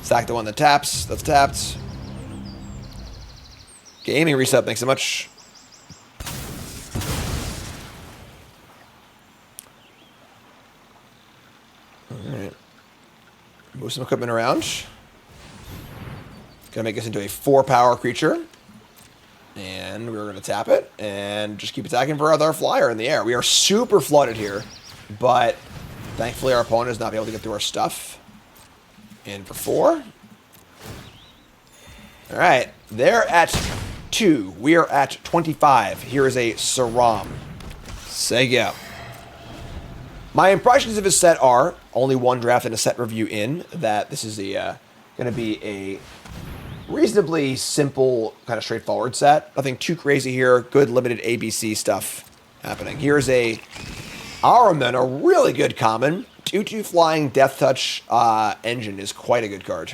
Speaker 2: Sack the one that taps. That's tapped. Gaming reset. Thanks so much. All right. Move some equipment around. Gonna make this into a 4-power creature. And we're going to tap it and just keep attacking for our flyer in the air. We are super flooded here, but thankfully our opponent is not able to get through our stuff. In for 4. All right, they're at 2. We are at 25. Here is a Saram. Say go. My impressions of his set are only one draft and a set review in that this is going to be a reasonably simple, kind of straightforward set. Nothing too crazy here. Good limited ABC stuff happening. Here's a Araman, a really good common. 2/2 flying Death Touch engine is quite a good card.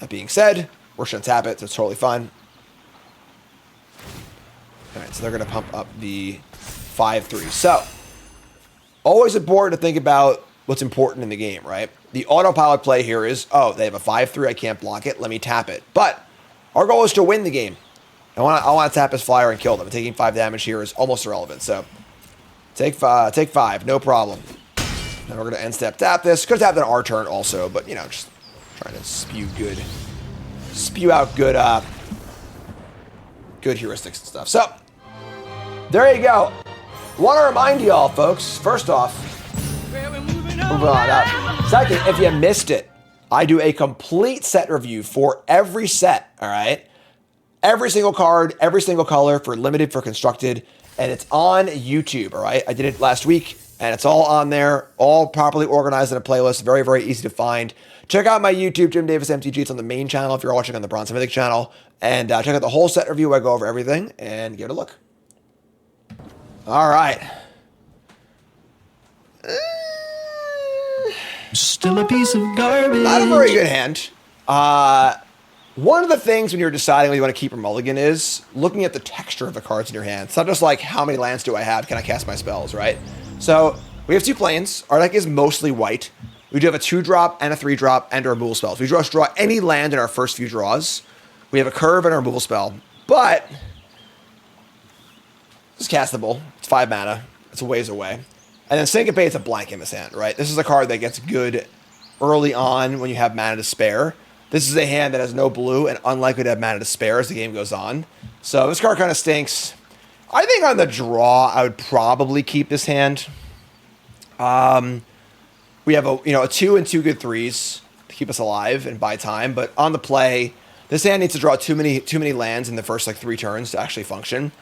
Speaker 2: That being said, we're just going to tap it, so it's totally fine. All right, so they're going to pump up the 5/3. So, always important to think about what's important in the game, right? The autopilot play here is, oh, they have a 5/3, I can't block it, let me tap it. But our goal is to win the game. I want to tap his flyer and kill them. Taking 5 damage here is almost irrelevant. So take 5, no problem. Now we're going to end step tap this. Could have tapped on our turn also, but you know, just trying to spew out good heuristics and stuff. So there you go. Want to remind you all, folks. First off, move on up. Second, if you missed it, I do a complete set review for every set, all right? Every single card, every single color for limited, for constructed, and it's on YouTube, all right? I did it last week, and it's all on there, all properly organized in a playlist, very, very easy to find. Check out my YouTube, Jim Davis MTG. It's on the main channel if you're watching on the Bronze To Mythic channel. And check out the whole set review where I go over everything, and give it a look. All right.
Speaker 1: Still a piece of garbage.
Speaker 2: Not a very good hand. One of the things when you're deciding whether you want to keep or mulligan is looking at the texture of the cards in your hand. It's not just like, how many lands do I have? Can I cast my spells, right? So we have 2 planes. Our deck is mostly white. We do have a 2-drop and a 3-drop and our removal spells. We just draw any land in our first few draws. We have a curve and a removal spell. But it's castable. It's 5 mana. It's a ways away. And then Syncopate, it's a blank in this hand, right? This is a card that gets good early on when you have mana to spare. This is a hand that has no blue and unlikely to have mana to spare as the game goes on. So this card kind of stinks. I think on the draw, I would probably keep this hand. We have a 2 and 2 good 3s to keep us alive and buy time. But on the play, this hand needs to draw too many lands in the first like 3 turns to actually function.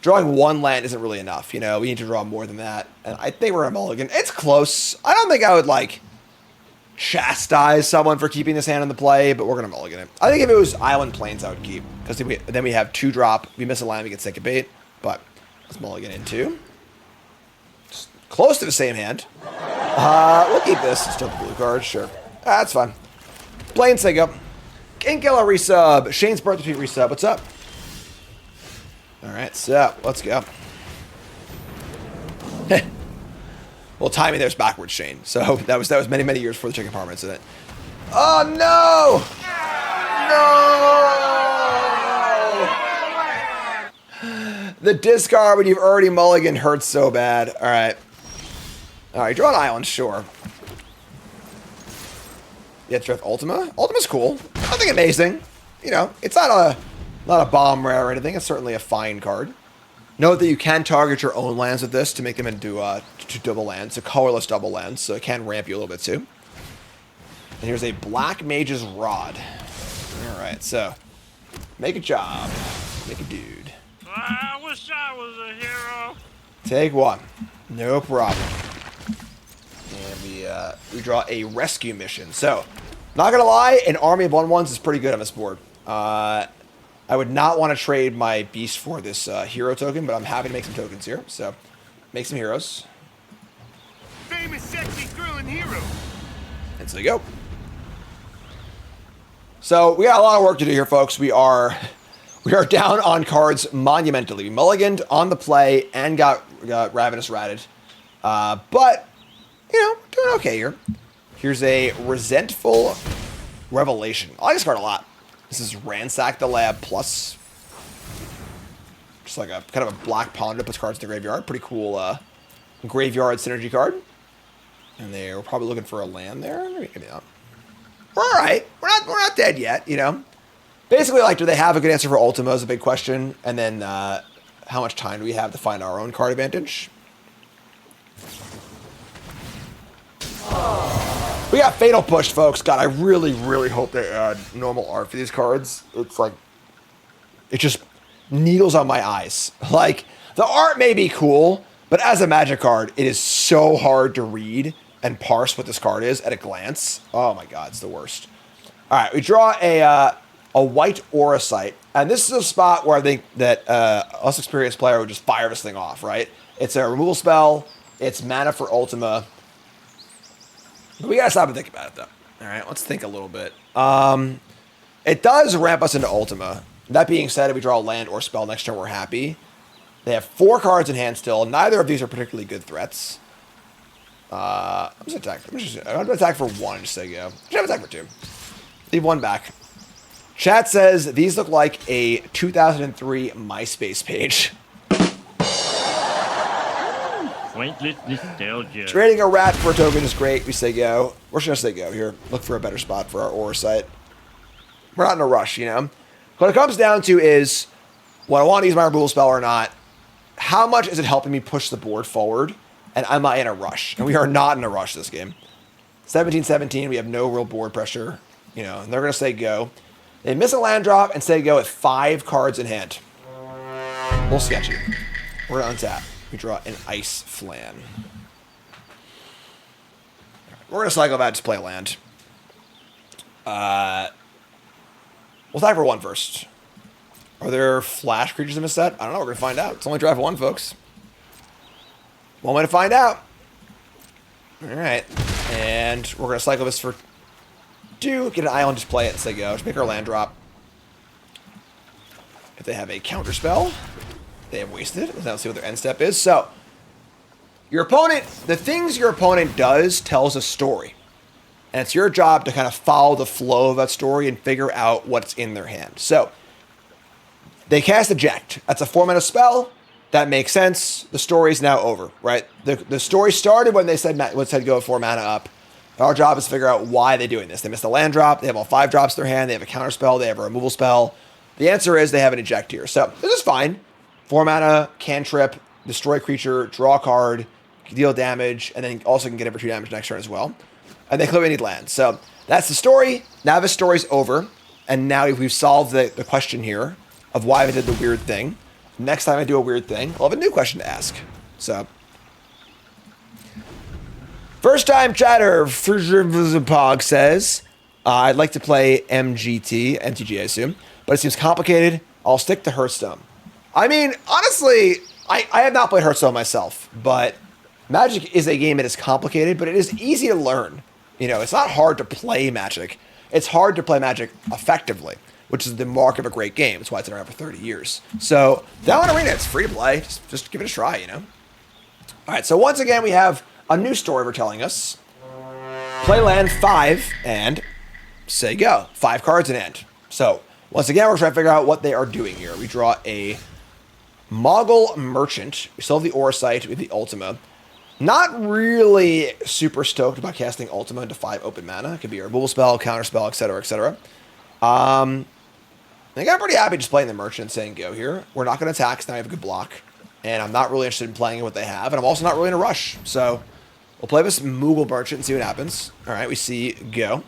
Speaker 2: Drawing 1 land isn't really enough, you know. We need to draw more than that. And I think we're a mulligan. It's close. I don't think I would, like, chastise someone for keeping this hand in the play, but we're going to mulligan it. I think if it was Island Plains, I would keep. Because then we have 2-drop. We miss a land, we get Syncopate. But let's mulligan in 2. It's close to the same hand. We'll keep this. It's still the blue card, sure. That's fine. Plains Synco. King Killer resub. Shane's Birthday Tweet resub. What's up? All right, so let's go. Well, timing there's backwards, Shane. So that was many, many years before the chicken parm incident. Oh, no! No! The discard when you've already mulliganed hurts so bad. All right. All right, draw an island, sure. Yeah, draft Ultima. Ultima's cool. Nothing amazing. You know, it's not a bomb rare or anything. It's certainly a fine card. Note that you can target your own lands with this to make them into double lands, so colorless double lands, so it can ramp you a little bit too. And here's a Black Mage's Rod. All right, so make a job, make a dude.
Speaker 4: I wish I was a hero.
Speaker 2: Take one, no problem. And we draw a rescue mission. So, not gonna lie, an army of 1/1s is pretty good on this board. I would not want to trade my beast for this hero token, but I'm happy to make some tokens here. So, make some heroes.
Speaker 3: Famous sexy thrilling hero.
Speaker 2: And so there you go. So we got a lot of work to do here, folks. We are down on cards monumentally. We mulliganed on the play and got Ravenous Ratted. But, you know, doing okay here. Here's a Resentful Revelation. I like this card a lot. This is Ransack the Lab plus. Just like a kind of a black ponder, puts cards in the graveyard. Pretty cool graveyard synergy card. And we're probably looking for a land there. Maybe not. We're all right. We're not dead yet, you know. Basically, like, do they have a good answer for Ultima is a big question. And then how much time do we have to find our own card advantage? We got Fatal Push, folks. God, I really, really hope they add normal art for these cards. It's like, it just needles on my eyes. Like, the art may be cool, but as a Magic card, it is so hard to read and parse what this card is at a glance. Oh my God, it's the worst. All right, we draw a white Aura Sight, and this is a spot where I think that us experienced player would just fire this thing off, right? It's a removal spell. It's mana for Ultima. But we gotta stop and think about it, though. All right, let's think a little bit. It does ramp us into Ultima. That being said, if we draw a land or spell next turn, we're happy. They have 4 cards in hand still. Neither of these are particularly good threats. I'm just attack. I'm gonna attack for 1 just so you go. Should have attack for 2. Leave 1 back. Chat says these look like a 2003 MySpace page.
Speaker 4: Pointless nostalgia.
Speaker 2: Trading a rat for a token is great. We say go. We're just gonna say go here. Look for a better spot for our Aura Sight. We're not in a rush, you know. What it comes down to is, when I want to use my removal spell or not, how much is it helping me push the board forward? And am I in a rush? And we are not in a rush this game. 17-17, we have no real board pressure. You know, and they're going to say go. They miss a land drop and say go with 5 cards in hand. A little sketchy. We're going to untap. We draw an Ice Flan. We're going to cycle back to play a land. We'll attack for 1 first. Are there flash creatures in this set? I don't know. We're going to find out. It's only draft for 1, folks. One way to find out. All right. And we're going to cycle this for 2. Get an island, just play it and say go. Just make our land drop. If they have a counter spell, they have wasted it. Let's see what their end step is. So, your opponent, the things your opponent does tells a story. And it's your job to kind of follow the flow of that story and figure out what's in their hand. So, they cast Eject. That's a 4-mana spell. That makes sense. The story is now over, right? The story started when they said go 4 mana up. Our job is to figure out why they're doing this. They missed a land drop. They have all 5 drops in their hand. They have a counter spell. They have a removal spell. The answer is they have an Eject here. So this is fine. 4 mana, cantrip, destroy creature, draw a card, deal damage, and then also can get over 2 damage next turn as well. And they clearly need land. So that's the story. Now the story's over. And now we've solved the question here of why I did the weird thing. Next time I do a weird thing, I'll have a new question to ask. So, first time chatter, Pog says, I'd like to play MTG, I assume, but it seems complicated. I'll stick to Hearthstone. I mean, honestly, I have not played Hearthstone myself, but Magic is a game that is complicated, but it is easy to learn. You know, it's not hard to play Magic. It's hard to play Magic effectively, which is the mark of a great game. That's why it's been around for 30 years. So, down Arena, it's free to play. Just give it a try, you know? All right, so once again, we have a new story we're telling us. Play land 5 and say go. 5 cards in hand. So, once again, we're trying to figure out what they are doing here. We draw a Mogul Merchant. We still have the Orsight with the Ultima. Not really super stoked about casting Ultima into 5 open mana. It could be a removal spell, counter spell, etc., etc. I think I'm pretty happy just playing the Merchant and saying go here. We're not going to attack, so now I have a good block. And I'm not really interested in playing what they have. And I'm also not really in a rush. So, we'll play this Mogul Merchant and see what happens. All right, we see go.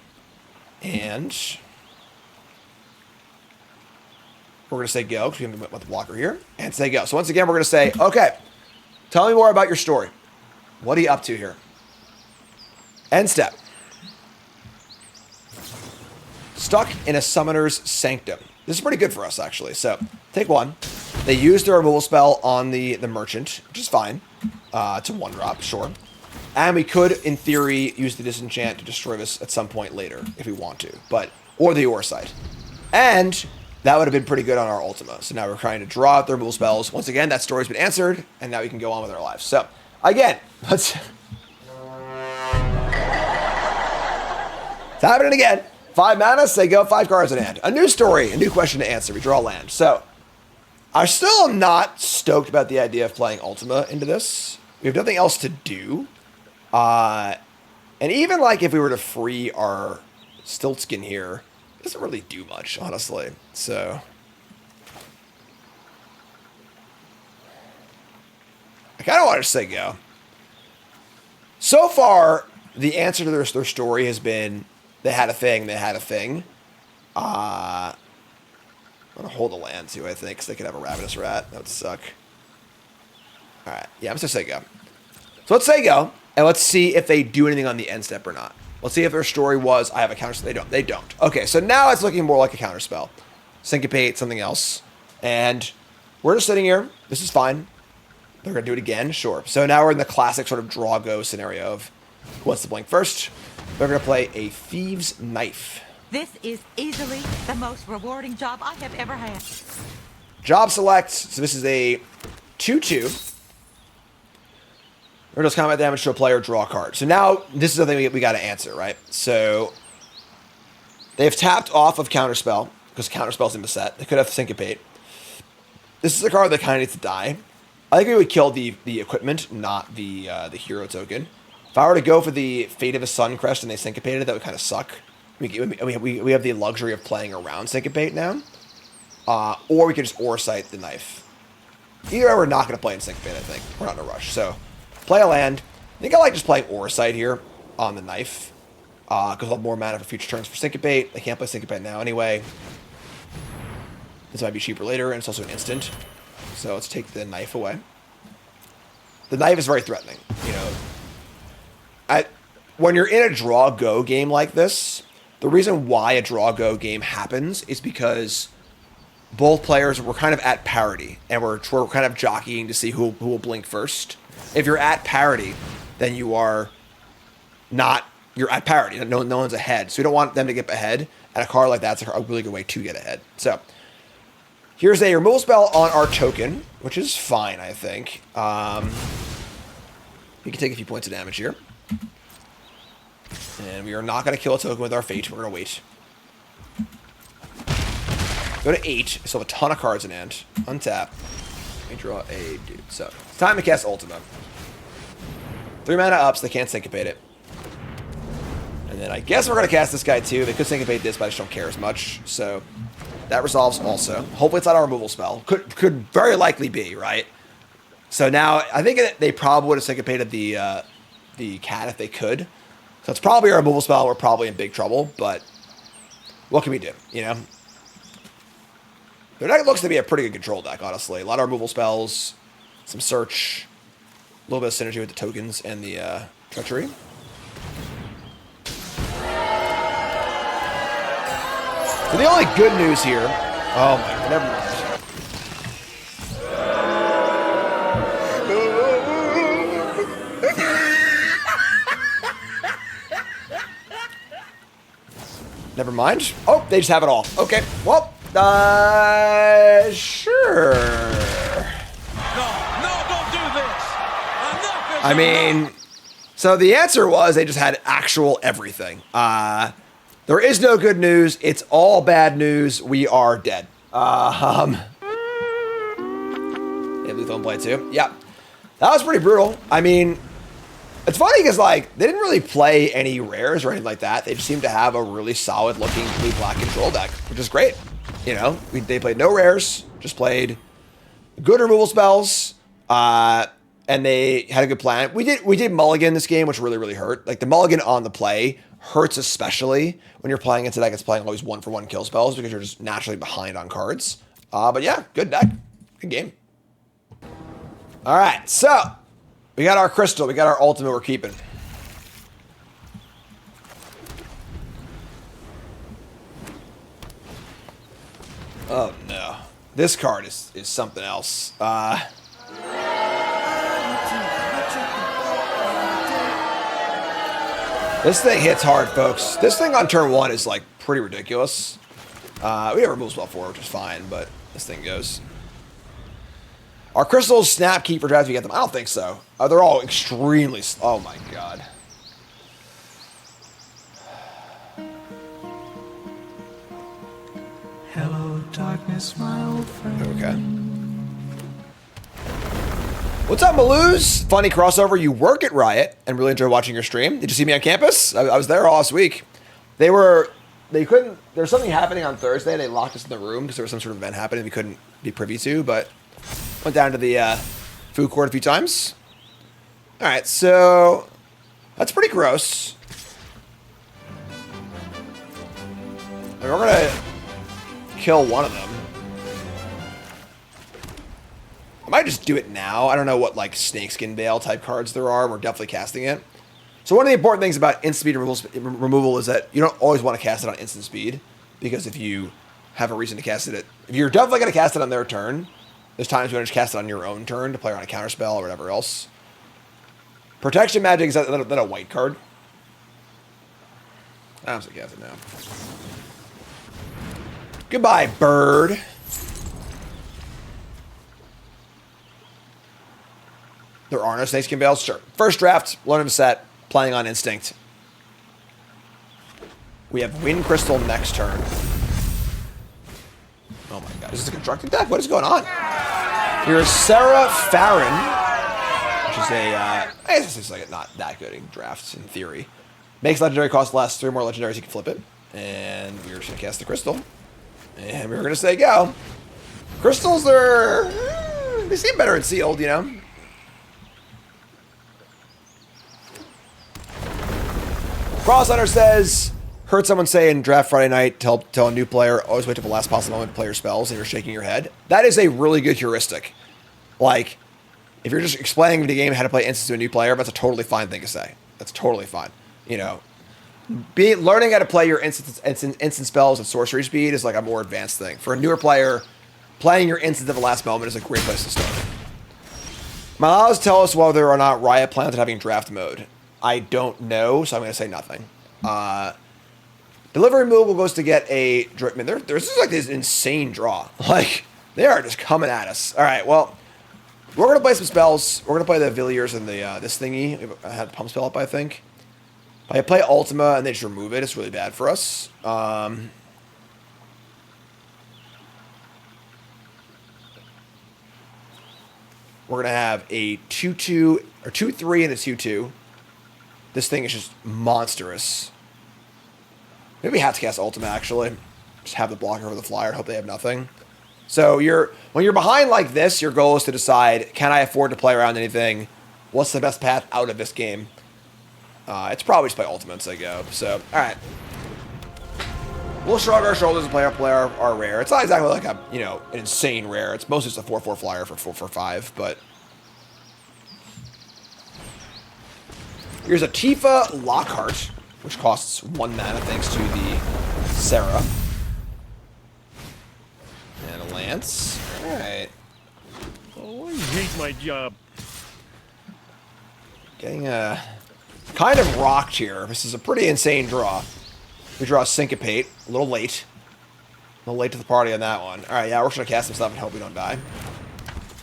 Speaker 2: And we're going to say go, because we have the blocker here. And say go. So once again, we're going to say, okay, tell me more about your story. What are you up to here? End step. Stuck in a Summoner's Sanctum. This is pretty good for us, actually. So, take 1. They used their removal spell on the Merchant, which is fine. To 1-drop, sure. And we could, in theory, use the Disenchant to destroy this at some point later, if we want to. Or the Orsight. And that would have been pretty good on our Ultima. So now we're trying to draw out their removal spells. Once again, that story's been answered, and now we can go on with our lives. So, again, it's happening again. 5 mana, say go, 5 cards in hand. A new story, a new question to answer. We draw land. So, I still am not stoked about the idea of playing Ultima into this. We have nothing else to do. And even like if we were to free our Stiltskin here, it doesn't really do much, honestly. So, I kind of want to say go. So far, the answer to their story has been they had a thing, they had a thing. I'm going to hold a land too, I think, because they could have a Ravenous Rat. That would suck. Alright, yeah, I'm just going to say go. So let's say go, and let's see if they do anything on the end step or not. Let's see if their story was, I have a counterspell. They don't. They don't. Okay, so now it's looking more like a counterspell. Syncopate, something else. And we're just sitting here. This is fine. They're going to do it again? Sure. So now we're in the classic sort of draw-go scenario of who wants to blink first. They're going to play a Thieves' Knife.
Speaker 14: This is easily the most rewarding job I have ever had.
Speaker 2: Job select. So this is a 2/2. Or does combat damage to a player, draw a card. So now, this is the thing we got to answer, right? So, they've tapped off of Counterspell, because Counterspell's in the set. They could have Syncopate. This is a card that kind of needs to die. I think we would kill the equipment, not the hero token. If I were to go for the Fate of a Sun Crest and they Syncopated, that would kind of suck. We have the luxury of playing around Syncopate now. Or we could just Orsight the Knife. Either way, we're not going to play in Syncopate, I think. We're not in a rush, so... Play a land. I think I like just playing Orsight here on the Knife. Because we'll have more mana for future turns for Syncopate. They can't play Syncopate now anyway. This might be cheaper later, and it's also an instant. So let's take the Knife away. The Knife is very threatening. You know, when you're in a draw-go game like this, the reason why a draw-go game happens is because both players were kind of at parity, and we're kind of jockeying to see who will blink first. If you're at parity, then you are not, you're at parity. No one's ahead. So you don't want them to get ahead. And a card like that's a really good way to get ahead. So here's a removal spell on our token, which is fine, I think. We can take a few points of damage here. And we are not going to kill a token with our Fate. We're going to wait. Go to 8. Still have a ton of cards in hand. Untap. Let me draw a dude. So, it's time to cast Ultima. 3 mana up, so they can't Syncopate it. And then I guess we're going to cast this guy too. They could Syncopate this, but I just don't care as much. So, that resolves also. Hopefully it's not a removal spell. Could very likely be, right? So now, I think they probably would have Syncopated the cat if they could. So it's probably a removal spell. We're probably in big trouble, but what can we do, you know? Their deck looks to be a pretty good control deck, honestly. A lot of removal spells, some search, a little bit of synergy with the tokens and the treachery. So the only good news here... Oh my god, never mind. Never mind. Oh, they just have it all. Okay, well... sure.
Speaker 6: No, don't do this.
Speaker 2: I mean, So the answer was they just had actual everything. There is no good news. It's all bad news. We are dead. Yeah, lethal in play too. Yeah, that was pretty brutal. I mean, it's funny because like they didn't really play any rares or anything like that. They just seemed to have a really solid looking blue-black control deck, which is great. You know, they played no rares, just played good removal spells, and they had a good plan. We did mulligan this game, which really hurt. Like the mulligan on the play hurts, especially when you're playing into deck that's playing always 1-for-1 kill spells because you're just naturally behind on cards. But yeah, good deck, good game. All right, so we got our crystal, we got our ultimate we're keeping. Oh no, this card is something else. This thing hits hard, folks. This thing on turn 1 is like pretty ridiculous. We have removal spell 4, which is fine, but this thing goes. Are crystals snap key for drafts if you get them? I don't think so. They're all extremely. Oh my god.
Speaker 1: Hello, darkness, my old friend.
Speaker 2: Okay. What's up, Malouz? Funny crossover. You work at Riot and really enjoy watching your stream. Did you see me on campus? I was there all last week. They couldn't. There was something happening on Thursday. They locked us in the room because there was some sort of event happening we couldn't be privy to. But went down to the food court a few times. All right, so that's pretty gross. I mean, we're gonna kill one of them. I might just do it now. I don't know what like Snakeskin Veil type cards there are. We're definitely casting it. So one of the important things about instant speed removal is that you don't always want to cast it on instant speed, because if you have a reason to cast it, if you're definitely going to cast it on their turn, there's times you want to just cast it on your own turn to play around a counter spell or whatever else. Protection Magic is not a white card. I'm just going to cast it now. Goodbye, bird. There are no Snakeskin Veils? Sure. First draft, learn to set, playing on instinct. We have Wind Crystal next turn. Oh my god, is this a constructed deck? What is going on? Here's Sarah Farron, which is this is like not that good in drafts in theory. Makes legendary cost less, 3 more legendaries, you can flip it. And we're just gonna cast the crystal. And we're gonna say go. Crystals are, they seem better in sealed, you know? Crosshunter says, heard someone say in draft Friday night, tell a new player, always wait till the last possible moment to play your spells, and you're shaking your head. That is a really good heuristic. Like, if you're just explaining the game how to play instants to a new player, that's a totally fine thing to say. That's totally fine. You know, learning how to play your instant spells at sorcery speed is like a more advanced thing. For a newer player, playing your instant at the last moment is a great place to start. Malalas, tell us whether or not Riot plans on having draft mode. I don't know, so I'm going to say nothing. Delivery Removal goes to get a... I mean, there's just like this insane draw. Like, they are just coming at us. All right, well, we're going to play some spells. We're going to play the Villiers and the this thingy. I had Pump Spell up, I think. If I play Ultima and they just remove it, it's really bad for us. We're going to have a 2-2, or 2-3 and a 2-2. This thing is just monstrous. Maybe we have to cast Ultima, actually. Just have the blocker over the flyer, hope they have nothing. So when you're behind like this, your goal is to decide, can I afford to play around anything? What's the best path out of this game? It's probably just play Ultima and say go. So, all right. We'll shrug our shoulders and play our rare. It's not exactly like a, you know, an insane rare. It's mostly just a 4/4 flyer for 4/5, but... Here's a Tifa Lockhart, which costs 1 mana thanks to the Sarah. And a Lance. Alright.
Speaker 4: Oh, I hate my job.
Speaker 2: Getting kind of rocked here. This is a pretty insane draw. We draw Syncopate. A little late. A little late to the party on that one. Alright, yeah, we're just going to cast some stuff and hope we don't die.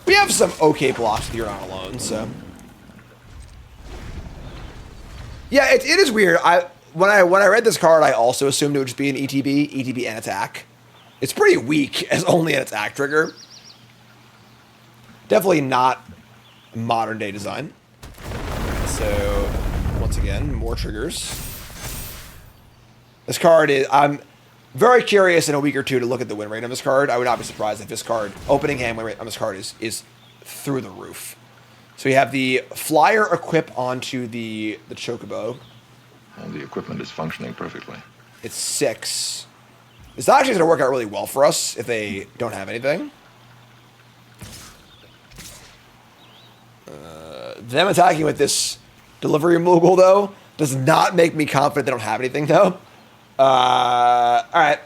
Speaker 2: We have some okay blocks if you're not alone, so... Yeah, it is weird. When I read this card, I also assumed it would just be an ETB and attack. It's pretty weak as only an attack trigger. Definitely not modern day design. So once again, more triggers. This card is, I'm very curious in a week or two to look at the win rate on this card. I would not be surprised if this card, opening hand win rate on this card is through the roof. So we have the flyer equip onto the chocobo.
Speaker 17: And the equipment is functioning perfectly.
Speaker 2: It's 6. It's actually going to work out really well for us if they don't have anything. Them attacking with this delivery Moogle, though, does not make me confident they don't have anything, though. Alright.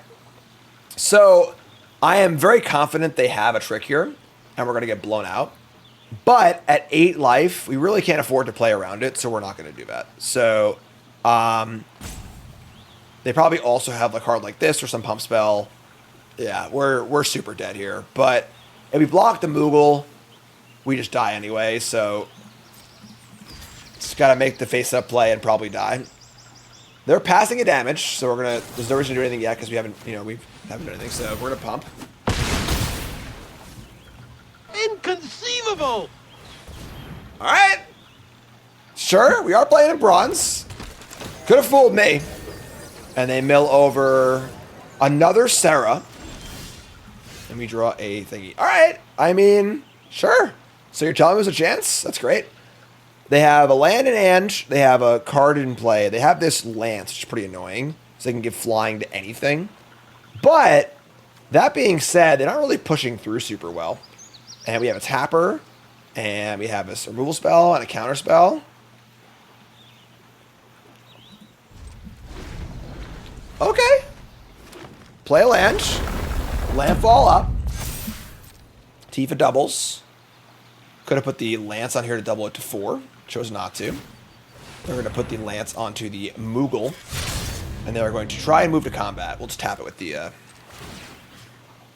Speaker 2: So, I am very confident they have a trick here, and we're going to get blown out. But at 8 life, we really can't afford to play around it, so we're not going to do that. So, they probably also have a card like this or some pump spell. Yeah, we're super dead here. But if we block the Moogle, we just die anyway, so just gotta make the face-up play and probably die. They're passing a damage, so we're gonna. There's no reason to do anything yet because we haven't done anything. So we're gonna pump.
Speaker 6: Inconceivable!
Speaker 2: All right. Sure, we are playing in bronze. Could have fooled me. And they mill over another Sarah. And we draw a thingy. All right. I mean, sure. So you're telling me there's a chance? That's great. They have a land in hand. They have a card in play. They have this lance, which is pretty annoying. So they can give flying to anything. But that being said, they're not really pushing through super well. And we have a tapper. And we have a removal spell and a counter spell. Okay. Play a land. Landfall up. Tifa doubles. Could have put the lance on here to double it to 4. Chose not to. They're going to put the lance onto the Moogle. And they're going to try and move to combat. We'll just tap it with the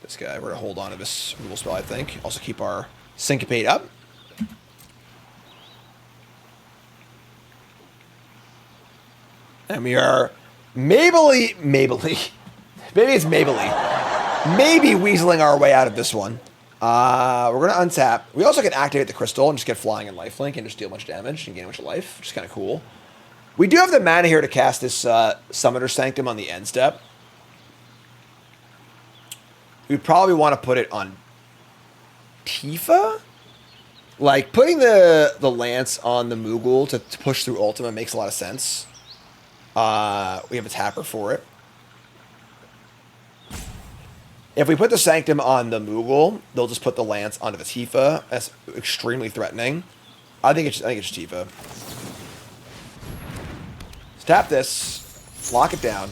Speaker 2: this guy. We're going to hold on to this removal spell, I think. Also keep our syncopate up. And we are maybe it's maybe weaseling our way out of this one. We're going to untap. We also can activate the crystal and just get flying and lifelink and just deal a bunch of damage and gain a bunch of life, which is kind of cool. We do have the mana here to cast this Summoner Sanctum on the end step. We'd probably want to put it on Tifa? Like, putting the lance on the Moogle to push through Ultima makes a lot of sense. We have a tapper for it. If we put the Sanctum on the Moogle, they'll just put the lance onto the Tifa. That's extremely threatening. I think it's Tifa. Let's tap this, lock it down.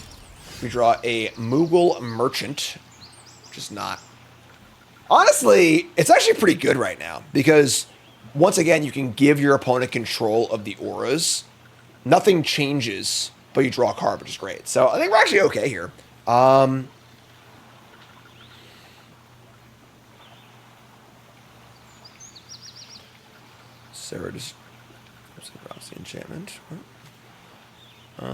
Speaker 2: We draw a Moogle Merchant, which is not. Honestly, it's actually pretty good right now because once again, you can give your opponent control of the auras. Nothing changes, but you draw a card, which is great. So I think we're actually okay here. Sarah just drops the enchantment. We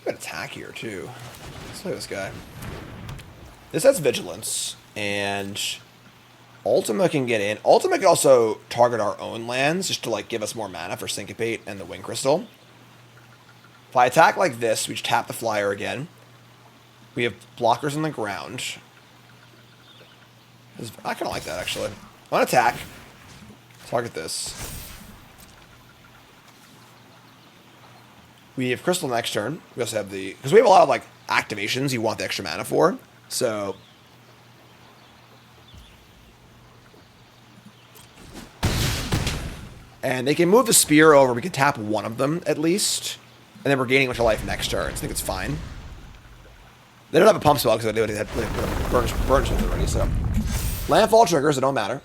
Speaker 2: got attack here too. Let's play this guy. This has vigilance, and Ultima can get in. Ultima can also target our own lands just to like give us more mana for Syncopate and the Wing Crystal. If I attack like this, we just tap the flyer again. We have blockers on the ground. I kind of like that, actually. On attack, target this. We have Crystal next turn. We also have the... Because we have a lot of, like, activations you want the extra mana for. So... And they can move the spear over. We can tap one of them, at least. And then we're gaining a bunch of life next turn. So I think it's fine. They don't have a pump spell because they already had burns with it already, so... Landfall triggers, it don't matter.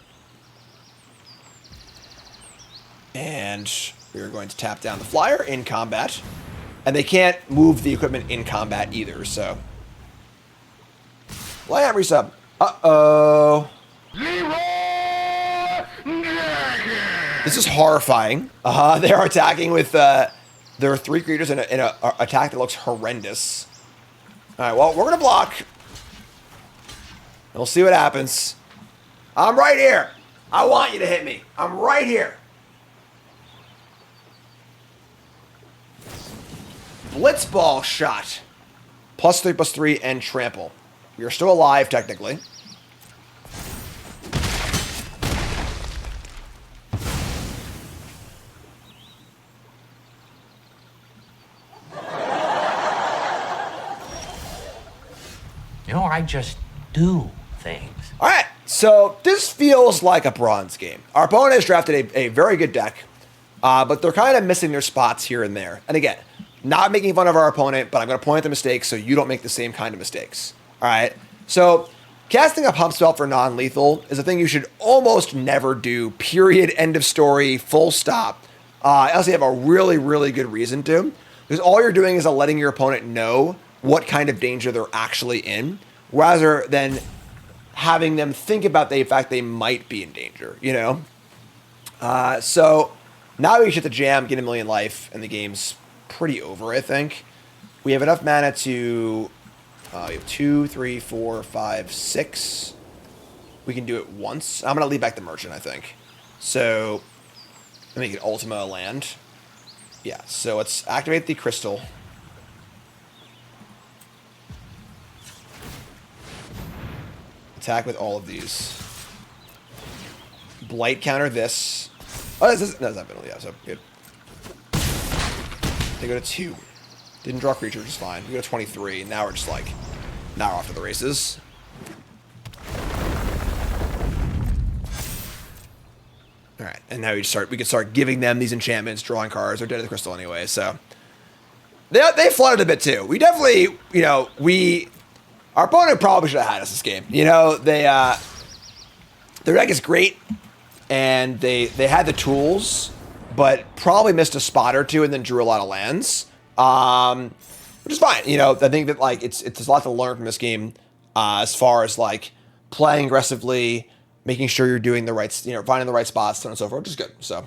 Speaker 2: And we're going to tap down the flyer in combat. And they can't move the equipment in combat either, so... Land resub. Uh-oh.
Speaker 3: Leroy
Speaker 2: This is horrifying. They are attacking with there are 3 creatures in a attack that looks horrendous. All right, well, we're gonna block. We'll see what happens. I'm right here. I want you to hit me. I'm right here. Blitzball shot. +3/+3 and trample. You're still alive technically.
Speaker 20: You know, I just do things.
Speaker 2: All right, so this feels like a bronze game. Our opponent has drafted a very good deck, but they're kind of missing their spots here and there. And again, not making fun of our opponent, but I'm going to point at the mistakes so you don't make the same kind of mistakes. All right, so casting a pump spell for non-lethal is a thing you should almost never do, period, end of story, full stop. Unless you have a really, really good reason to. Because all you're doing is letting your opponent know what kind of danger they're actually in, rather than having them think about the fact they might be in danger, you know? So now we hit the jam, get a million life, and the game's pretty over, I think. We have enough mana to... we have 2, 3, 4, 5, 6. We can do it once. I'm going to leave back the merchant, I think. So, let me get Ultima a land. Yeah, so let's activate the crystal. Attack with all of these. Blight counter this. Oh, this is, no, it's not penalty. Yeah, so good. They go to 2. Didn't draw creature, which is fine. We go to 23. Now we're just like, now we're off to the races. All right, and now we can start giving them these enchantments, drawing cards. They're dead to the crystal anyway, so they flooded a bit too. We definitely, you know, our opponent probably should have had us this game. You know, their deck is great, and they had the tools, but probably missed a spot or two and then drew a lot of lands, which is fine. You know, I think that like it's there's a lot to learn from this game as far as like playing aggressively, making sure you're doing the right, you know, finding the right spots, so on and so forth, which is good. So,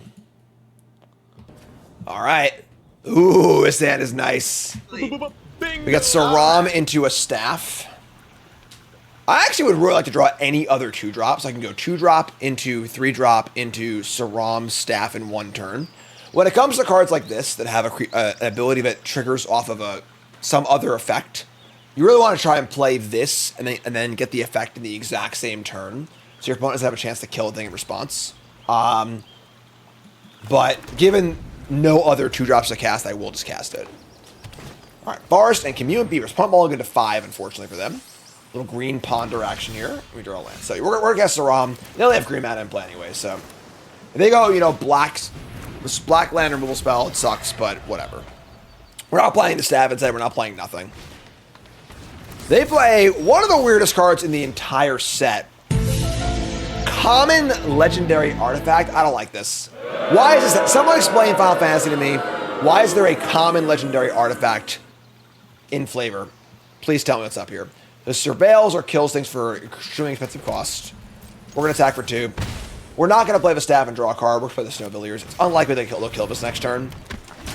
Speaker 2: all right, ooh, this hand is nice. We got Saram into a staff. I actually would really like to draw any other 2-drops. I can go 2-drop into 3-drop into Saram staff in 1 turn. When it comes to cards like this that have an ability that triggers off of some other effect, you really want to try and play this and then get the effect in the exact same turn, so your opponent doesn't have a chance to kill a thing in response. But given no other 2-drops to cast, I will just cast it. All right, Forest and Commune Beavers. Pump all good to 5, unfortunately for them. Little green ponder action here. We draw a land. So we're going to cast Saram. They only have green mana in play anyway, so if they go, you know, this black land removal spell, it sucks, but whatever. We're not playing the staff instead. We're not playing nothing. They play one of the weirdest cards in the entire set. Common legendary artifact. I don't like this. Why is this? Someone explain Final Fantasy to me. Why is there a common legendary artifact in flavor? Please tell me what's up here. The surveils or kills things for extremely expensive cost. We're going to attack for 2. We're not going to play the staff and draw a card. We're going to play the Snowvilliers. It's unlikely they'll kill this next turn.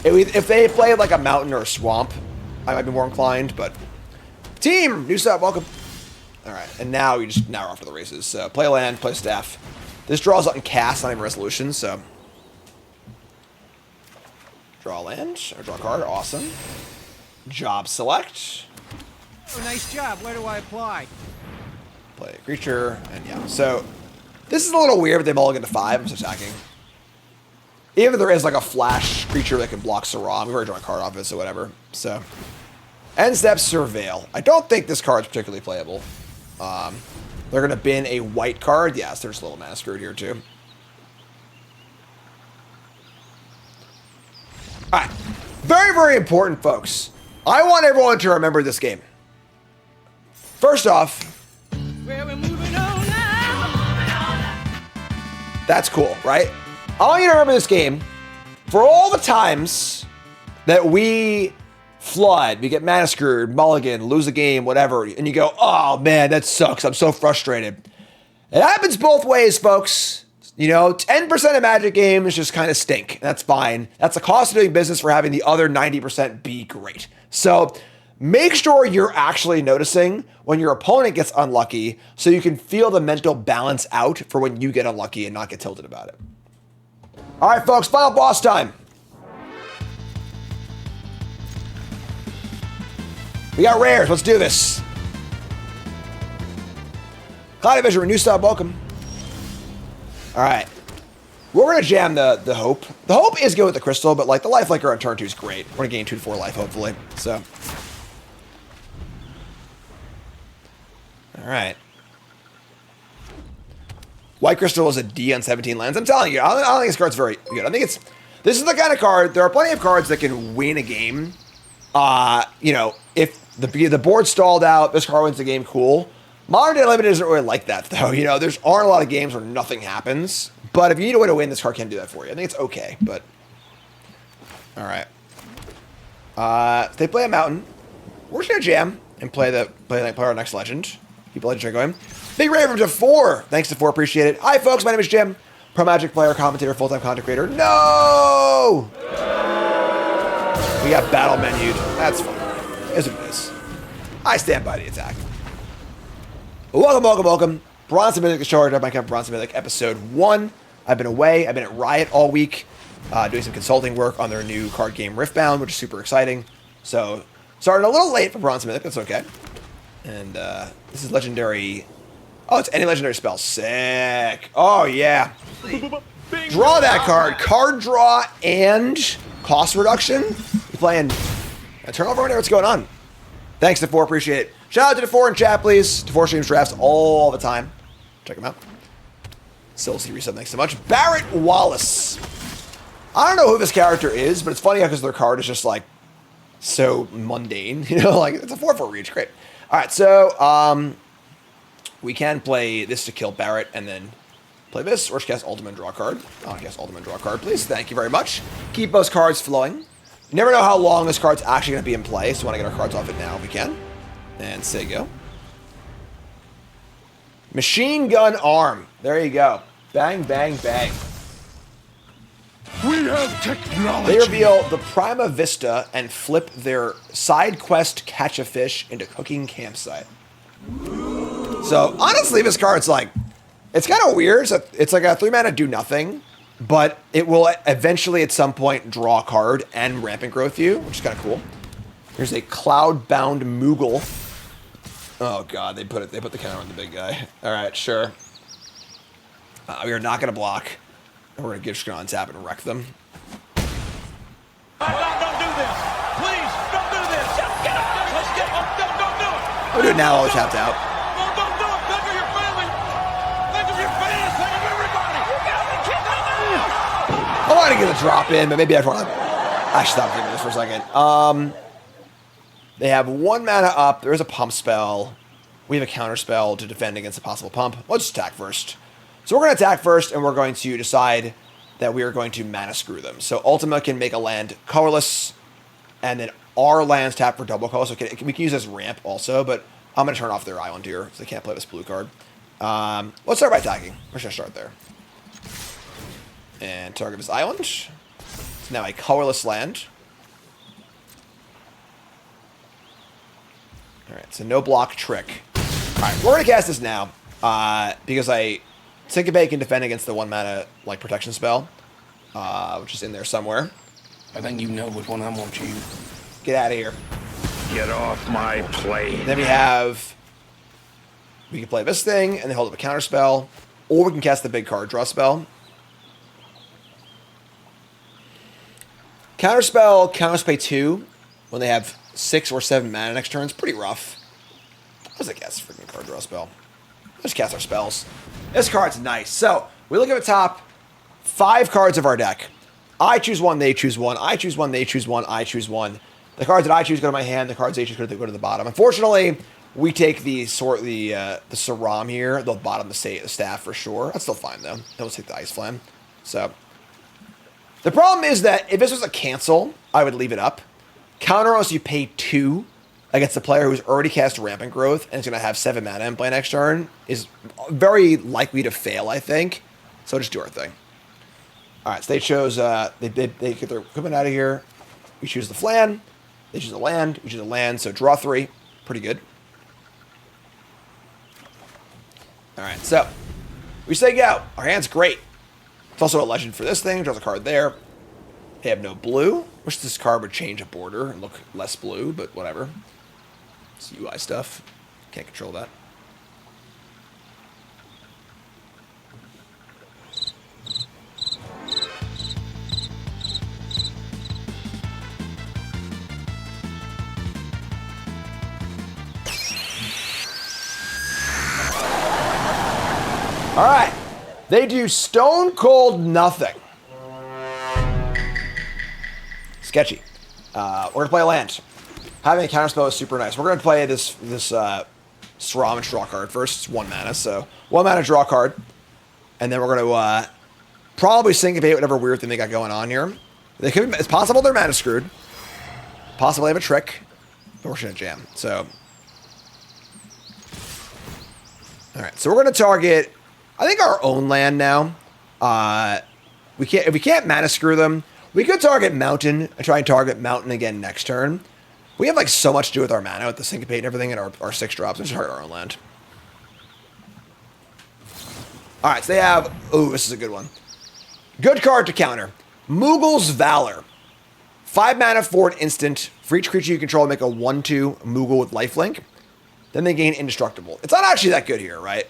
Speaker 2: If they play like a mountain or a swamp, I might be more inclined, but... Team! New sub, welcome. Alright, and now we're off to the races. So play land, play staff. This draws out in cast, not even resolution, so... Draw a land, or draw a card, awesome. Job select.
Speaker 6: Oh, nice job. Where do I apply?
Speaker 2: Play a creature, and yeah. So, this is a little weird, but they all get to 5. I'm just attacking. Even if there is like a flash creature that can block Saram, we've already drawn a card off it, so whatever. So, end step, Surveil. I don't think this card's particularly playable. They're going to bin a white card. Yes, there's a little mana screwed here, too. Alright. Very, very important, folks. I want everyone to remember this game. First off, that's cool, right? I want you to remember this game for all the times that we flood, we get mana screwed, mulligan, lose a game, whatever, and you go, oh man, that sucks. I'm so frustrated. It happens both ways, folks. You know, 10% of Magic games just kind of stink. That's fine. That's the cost of doing business for having the other 90% be great. So make sure you're actually noticing when your opponent gets unlucky so you can feel the mental balance out for when you get unlucky and not get tilted about it. All right, folks, final boss time. We got rares. Let's do this. Cloud Vision, Renew Style, welcome. All right. We're going to jam the Hope. The Hope is good with the Crystal, but like the Life Flicker on turn 2 is great. We're going to gain 2 to 4 life, hopefully. So. All right. White Crystal is a D on 17 lands. I'm telling you, I don't think this card's very good. I think this is the kind of card, there are plenty of cards that can win a game. You know, if the board stalled out, this card wins the game, cool. Modern Day Limited isn't really like that, though. You know, there's aren't a lot of games where nothing happens. But if you need a way to win, this card can do that for you. I think it's okay, but... All right. They play a Mountain. We're just going to jam and play our next Legend. Keep the Legend going. Big Raven to 4. Thanks to 4. Appreciate it. Hi, folks. My name is Jim. Pro Magic player, commentator, full-time content creator. No! We got battle menued. That's fine. Is what it is. I stand by the attack. Welcome, welcome, welcome. Bronze To Mythic, the show where I cover Bronze To Mythic episode 1. I've been away. I've been at Riot all week doing some consulting work on their new card game Riftbound, which is super exciting. So, starting a little late for Bronze To Mythic. That's okay. And this is legendary. Oh, it's any legendary spell. Sick. Oh, yeah. Draw that card. Card draw and cost reduction. You playing Eternal Runner? What's going on? Thanks to 4. Appreciate it. Shout out to the 4 in chat, please. To 4 streams drafts all the time. Check them out. Silsey resub, thanks so much. Barrett Wallace. I don't know who this character is, but it's funny because their card is just like so mundane. You know, like it's a 4/4 reach. Great. All right, so we can play this to kill Barrett and then play this, or just cast Ultimate Draw card. I want to cast Ultimate Draw card, please. Thank you very much. Keep those cards flowing. You never know how long this card's actually going to be in play, so we want to get our cards off it now if we can. And say go. Machine Gun Arm. There you go. Bang, bang, bang.
Speaker 18: We have technology.
Speaker 2: They reveal the Prima Vista and flip their side quest Catch a Fish into Cooking Campsite. So, honestly, this card's like, it's kind of weird. So it's like a 3-mana do nothing, but it will eventually at some point draw a card and Rampant Growth you, which is kind of cool. Here's a Cloud-Bound Moogle. Oh god, they put the counter on the big guy. All right, sure. We are not going to block. And we're going to get Scron tap and wreck them.
Speaker 3: Don't do this. Please, don't do this. Get up. Let's get up. Don't do it.
Speaker 2: We'll do it now while we're tapped out.
Speaker 3: No, don't do it. Think of your family. Think of your fans. Think of everybody. You got to kick them.
Speaker 2: I want to get a drop in, but maybe I want to... Actually, stop thinking this for a second. They have 1 mana up. There is a pump spell. We have a counter spell to defend against a possible pump. Let's attack first. So we're going to attack first, and we're going to decide that we are going to mana screw them. So Ultima can make a land colorless, and then our lands tap for double color. So we can use this ramp also, but I'm going to turn off their island here, so they can't play this blue card. Let's start by attacking. We're just going to start there. And target this island. It's now a colorless land. Alright, so no block trick. Alright, we're going to cast this now, because Syncopate can defend against the 1 mana like protection spell, which is in there somewhere.
Speaker 20: I think you know which one I want you.
Speaker 2: Get out of here.
Speaker 18: Get off my plane.
Speaker 2: Then we can play this thing, and then hold up a counter spell, or we can cast the big card draw spell. Counter spell, counter pay 2, when they have 6 or 7 mana next turn. It's pretty rough. Let's cast a freaking card draw spell. Let's cast our spells. This card's nice. So, we look at the top 5 cards of our deck. I choose one, they choose one. I choose one, they choose one. I choose one. The cards that I choose go to my hand. The cards they choose go to the bottom. Unfortunately, we take the Saram here. The bottom, the staff for sure. That's still fine though. Then we'll take the Ice Flame. So, the problem is that if this was a cancel, I would leave it up. Counter us, you pay 2 against a player who's already cast Rampant Growth and is going to have 7 mana in play next turn is very likely to fail, I think. So just do our thing. All right, so they chose, they get their equipment out of here. We choose the flan. They choose the land. We choose the land, so draw 3. Pretty good. All right, so we say go. Our hand's great. It's also a legend for this thing. Draws a card there. They have no blue. Wish this card would change a border and look less blue, but whatever. It's UI stuff. Can't control that. All right. They do stone cold nothing. Sketchy. We're going to play a land. Having a counterspell is super nice. We're going to play this Sram draw card first. It's 1 mana, so 1 mana draw card. And then we're going to probably syncopate whatever weird thing they got going on here. It's possible they're mana screwed. Possible they have a trick. But we're going to jam. So, all right. So we're going to target, I think, our own land now. If we can't mana screw them, we could target Mountain and try and target Mountain again next turn. We have like so much to do with our mana, with the syncopate and everything, and our 6 drops. Let's target our own land. All right, so they have, ooh, this is a good one. Good card to counter. Moogle's Valor. 5 mana for an instant. For each creature you control, make a 1/2 Moogle with lifelink. Then they gain indestructible. It's not actually that good here, right?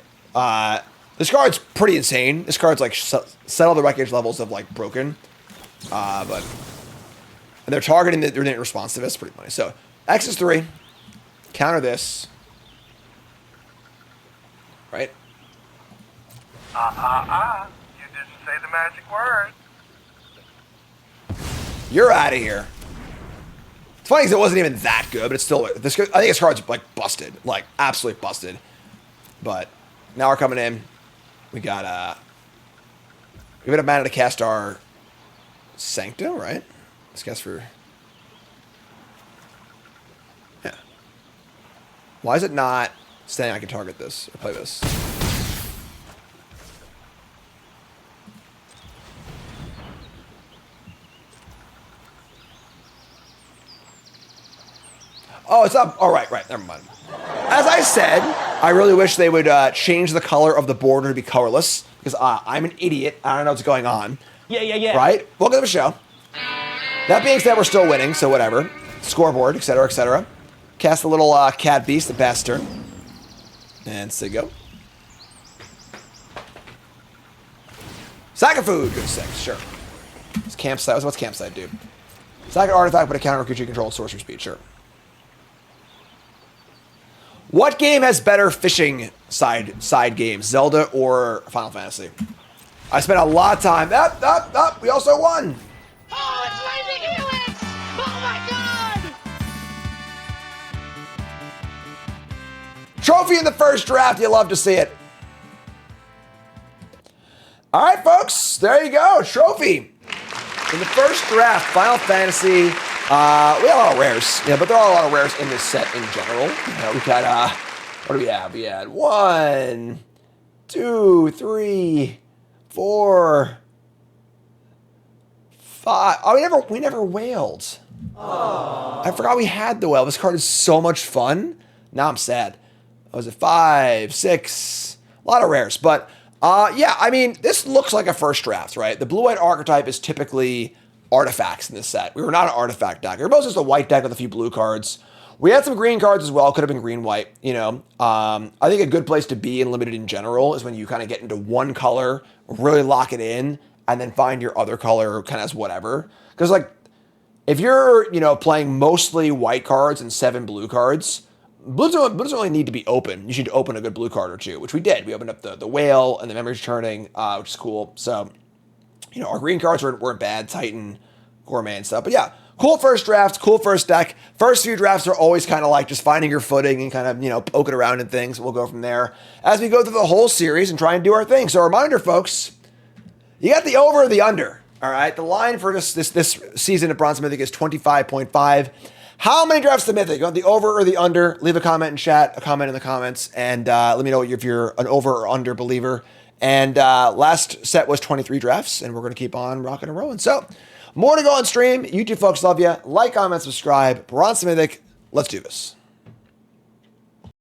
Speaker 2: This card's pretty insane. This card's like settle the wreckage levels of like broken. But and they're targeting their response to this. Pretty funny. So X is 3. Counter this. Right?
Speaker 3: You didn't say the magic word.
Speaker 2: You're out of here. It's funny because it wasn't even that good, but it's still this. I think this card's like busted, like absolutely busted. But now we're coming in. We got we have enough mana to cast our Sancto, right? Let's cast for. Yeah. Why is it not saying I can target this or play this? Oh, it's up. Oh, right. Never mind. As I said, I really wish they would change the color of the border to be colorless because I'm an idiot. I don't know what's going on.
Speaker 6: Yeah.
Speaker 2: Right? Welcome to the show. That being said, we're still winning, so whatever. Scoreboard, etc., etc. Cast a little cat beast, the past turn. And say go. Sack of food. Good 6, sure. It's campsite. What's campsite do? Sack an artifact, put a counter creature you control, sorcerer speed, sure. What game has better fishing side games, Zelda or Final Fantasy? I spent a lot of time. Up. We also won.
Speaker 3: Oh, it's Lightning Helix! Oh my god!
Speaker 2: Trophy in the first draft. You love to see it. All right, folks. There you go. Trophy in the first draft. Final Fantasy. We have a lot of rares, but there are a lot of rares in this set in general. We got, what do we have? We had 1, 2, 3, 4, 5. Oh, we never whaled. Aww. I forgot we had the whale. This card is so much fun. Now I'm sad. Was it 5, 6? A lot of rares, but yeah. I mean, this looks like a first draft, right? The blue-white archetype is typically artifacts in this set. We were not an artifact deck. We were both just a white deck with a few blue cards. We had some green cards as well. Could have been green-white, I think a good place to be in Limited in general is when you kind of get into one color, really lock it in, and then find your other color kind of as whatever. Because, like, if you're, playing mostly white cards and 7 blue cards, blues don't really need to be open. You should open a good blue card or two, which we did. We opened up the whale and the memories returning, which is cool. So, our green cards weren't bad, Titan, Gourmet, and stuff. But yeah, cool first draft, cool first deck. First few drafts are always kind of like just finding your footing and kind of, poking around and things. We'll go from there as we go through the whole series and try and do our thing. So a reminder, folks, you got the over or the under. All right, the line for this season at Bronze to Mythic is 25.5. How many drafts to Mythic? You want the over or the under? Leave a comment in chat, a comment in the comments, and let me know if you're an over or under believer. And last set was 23 drafts, and we're going to keep on rocking and rolling. So, more to go on stream. You two folks love you. Like, comment, subscribe. Bronze To Mythic. Let's do this.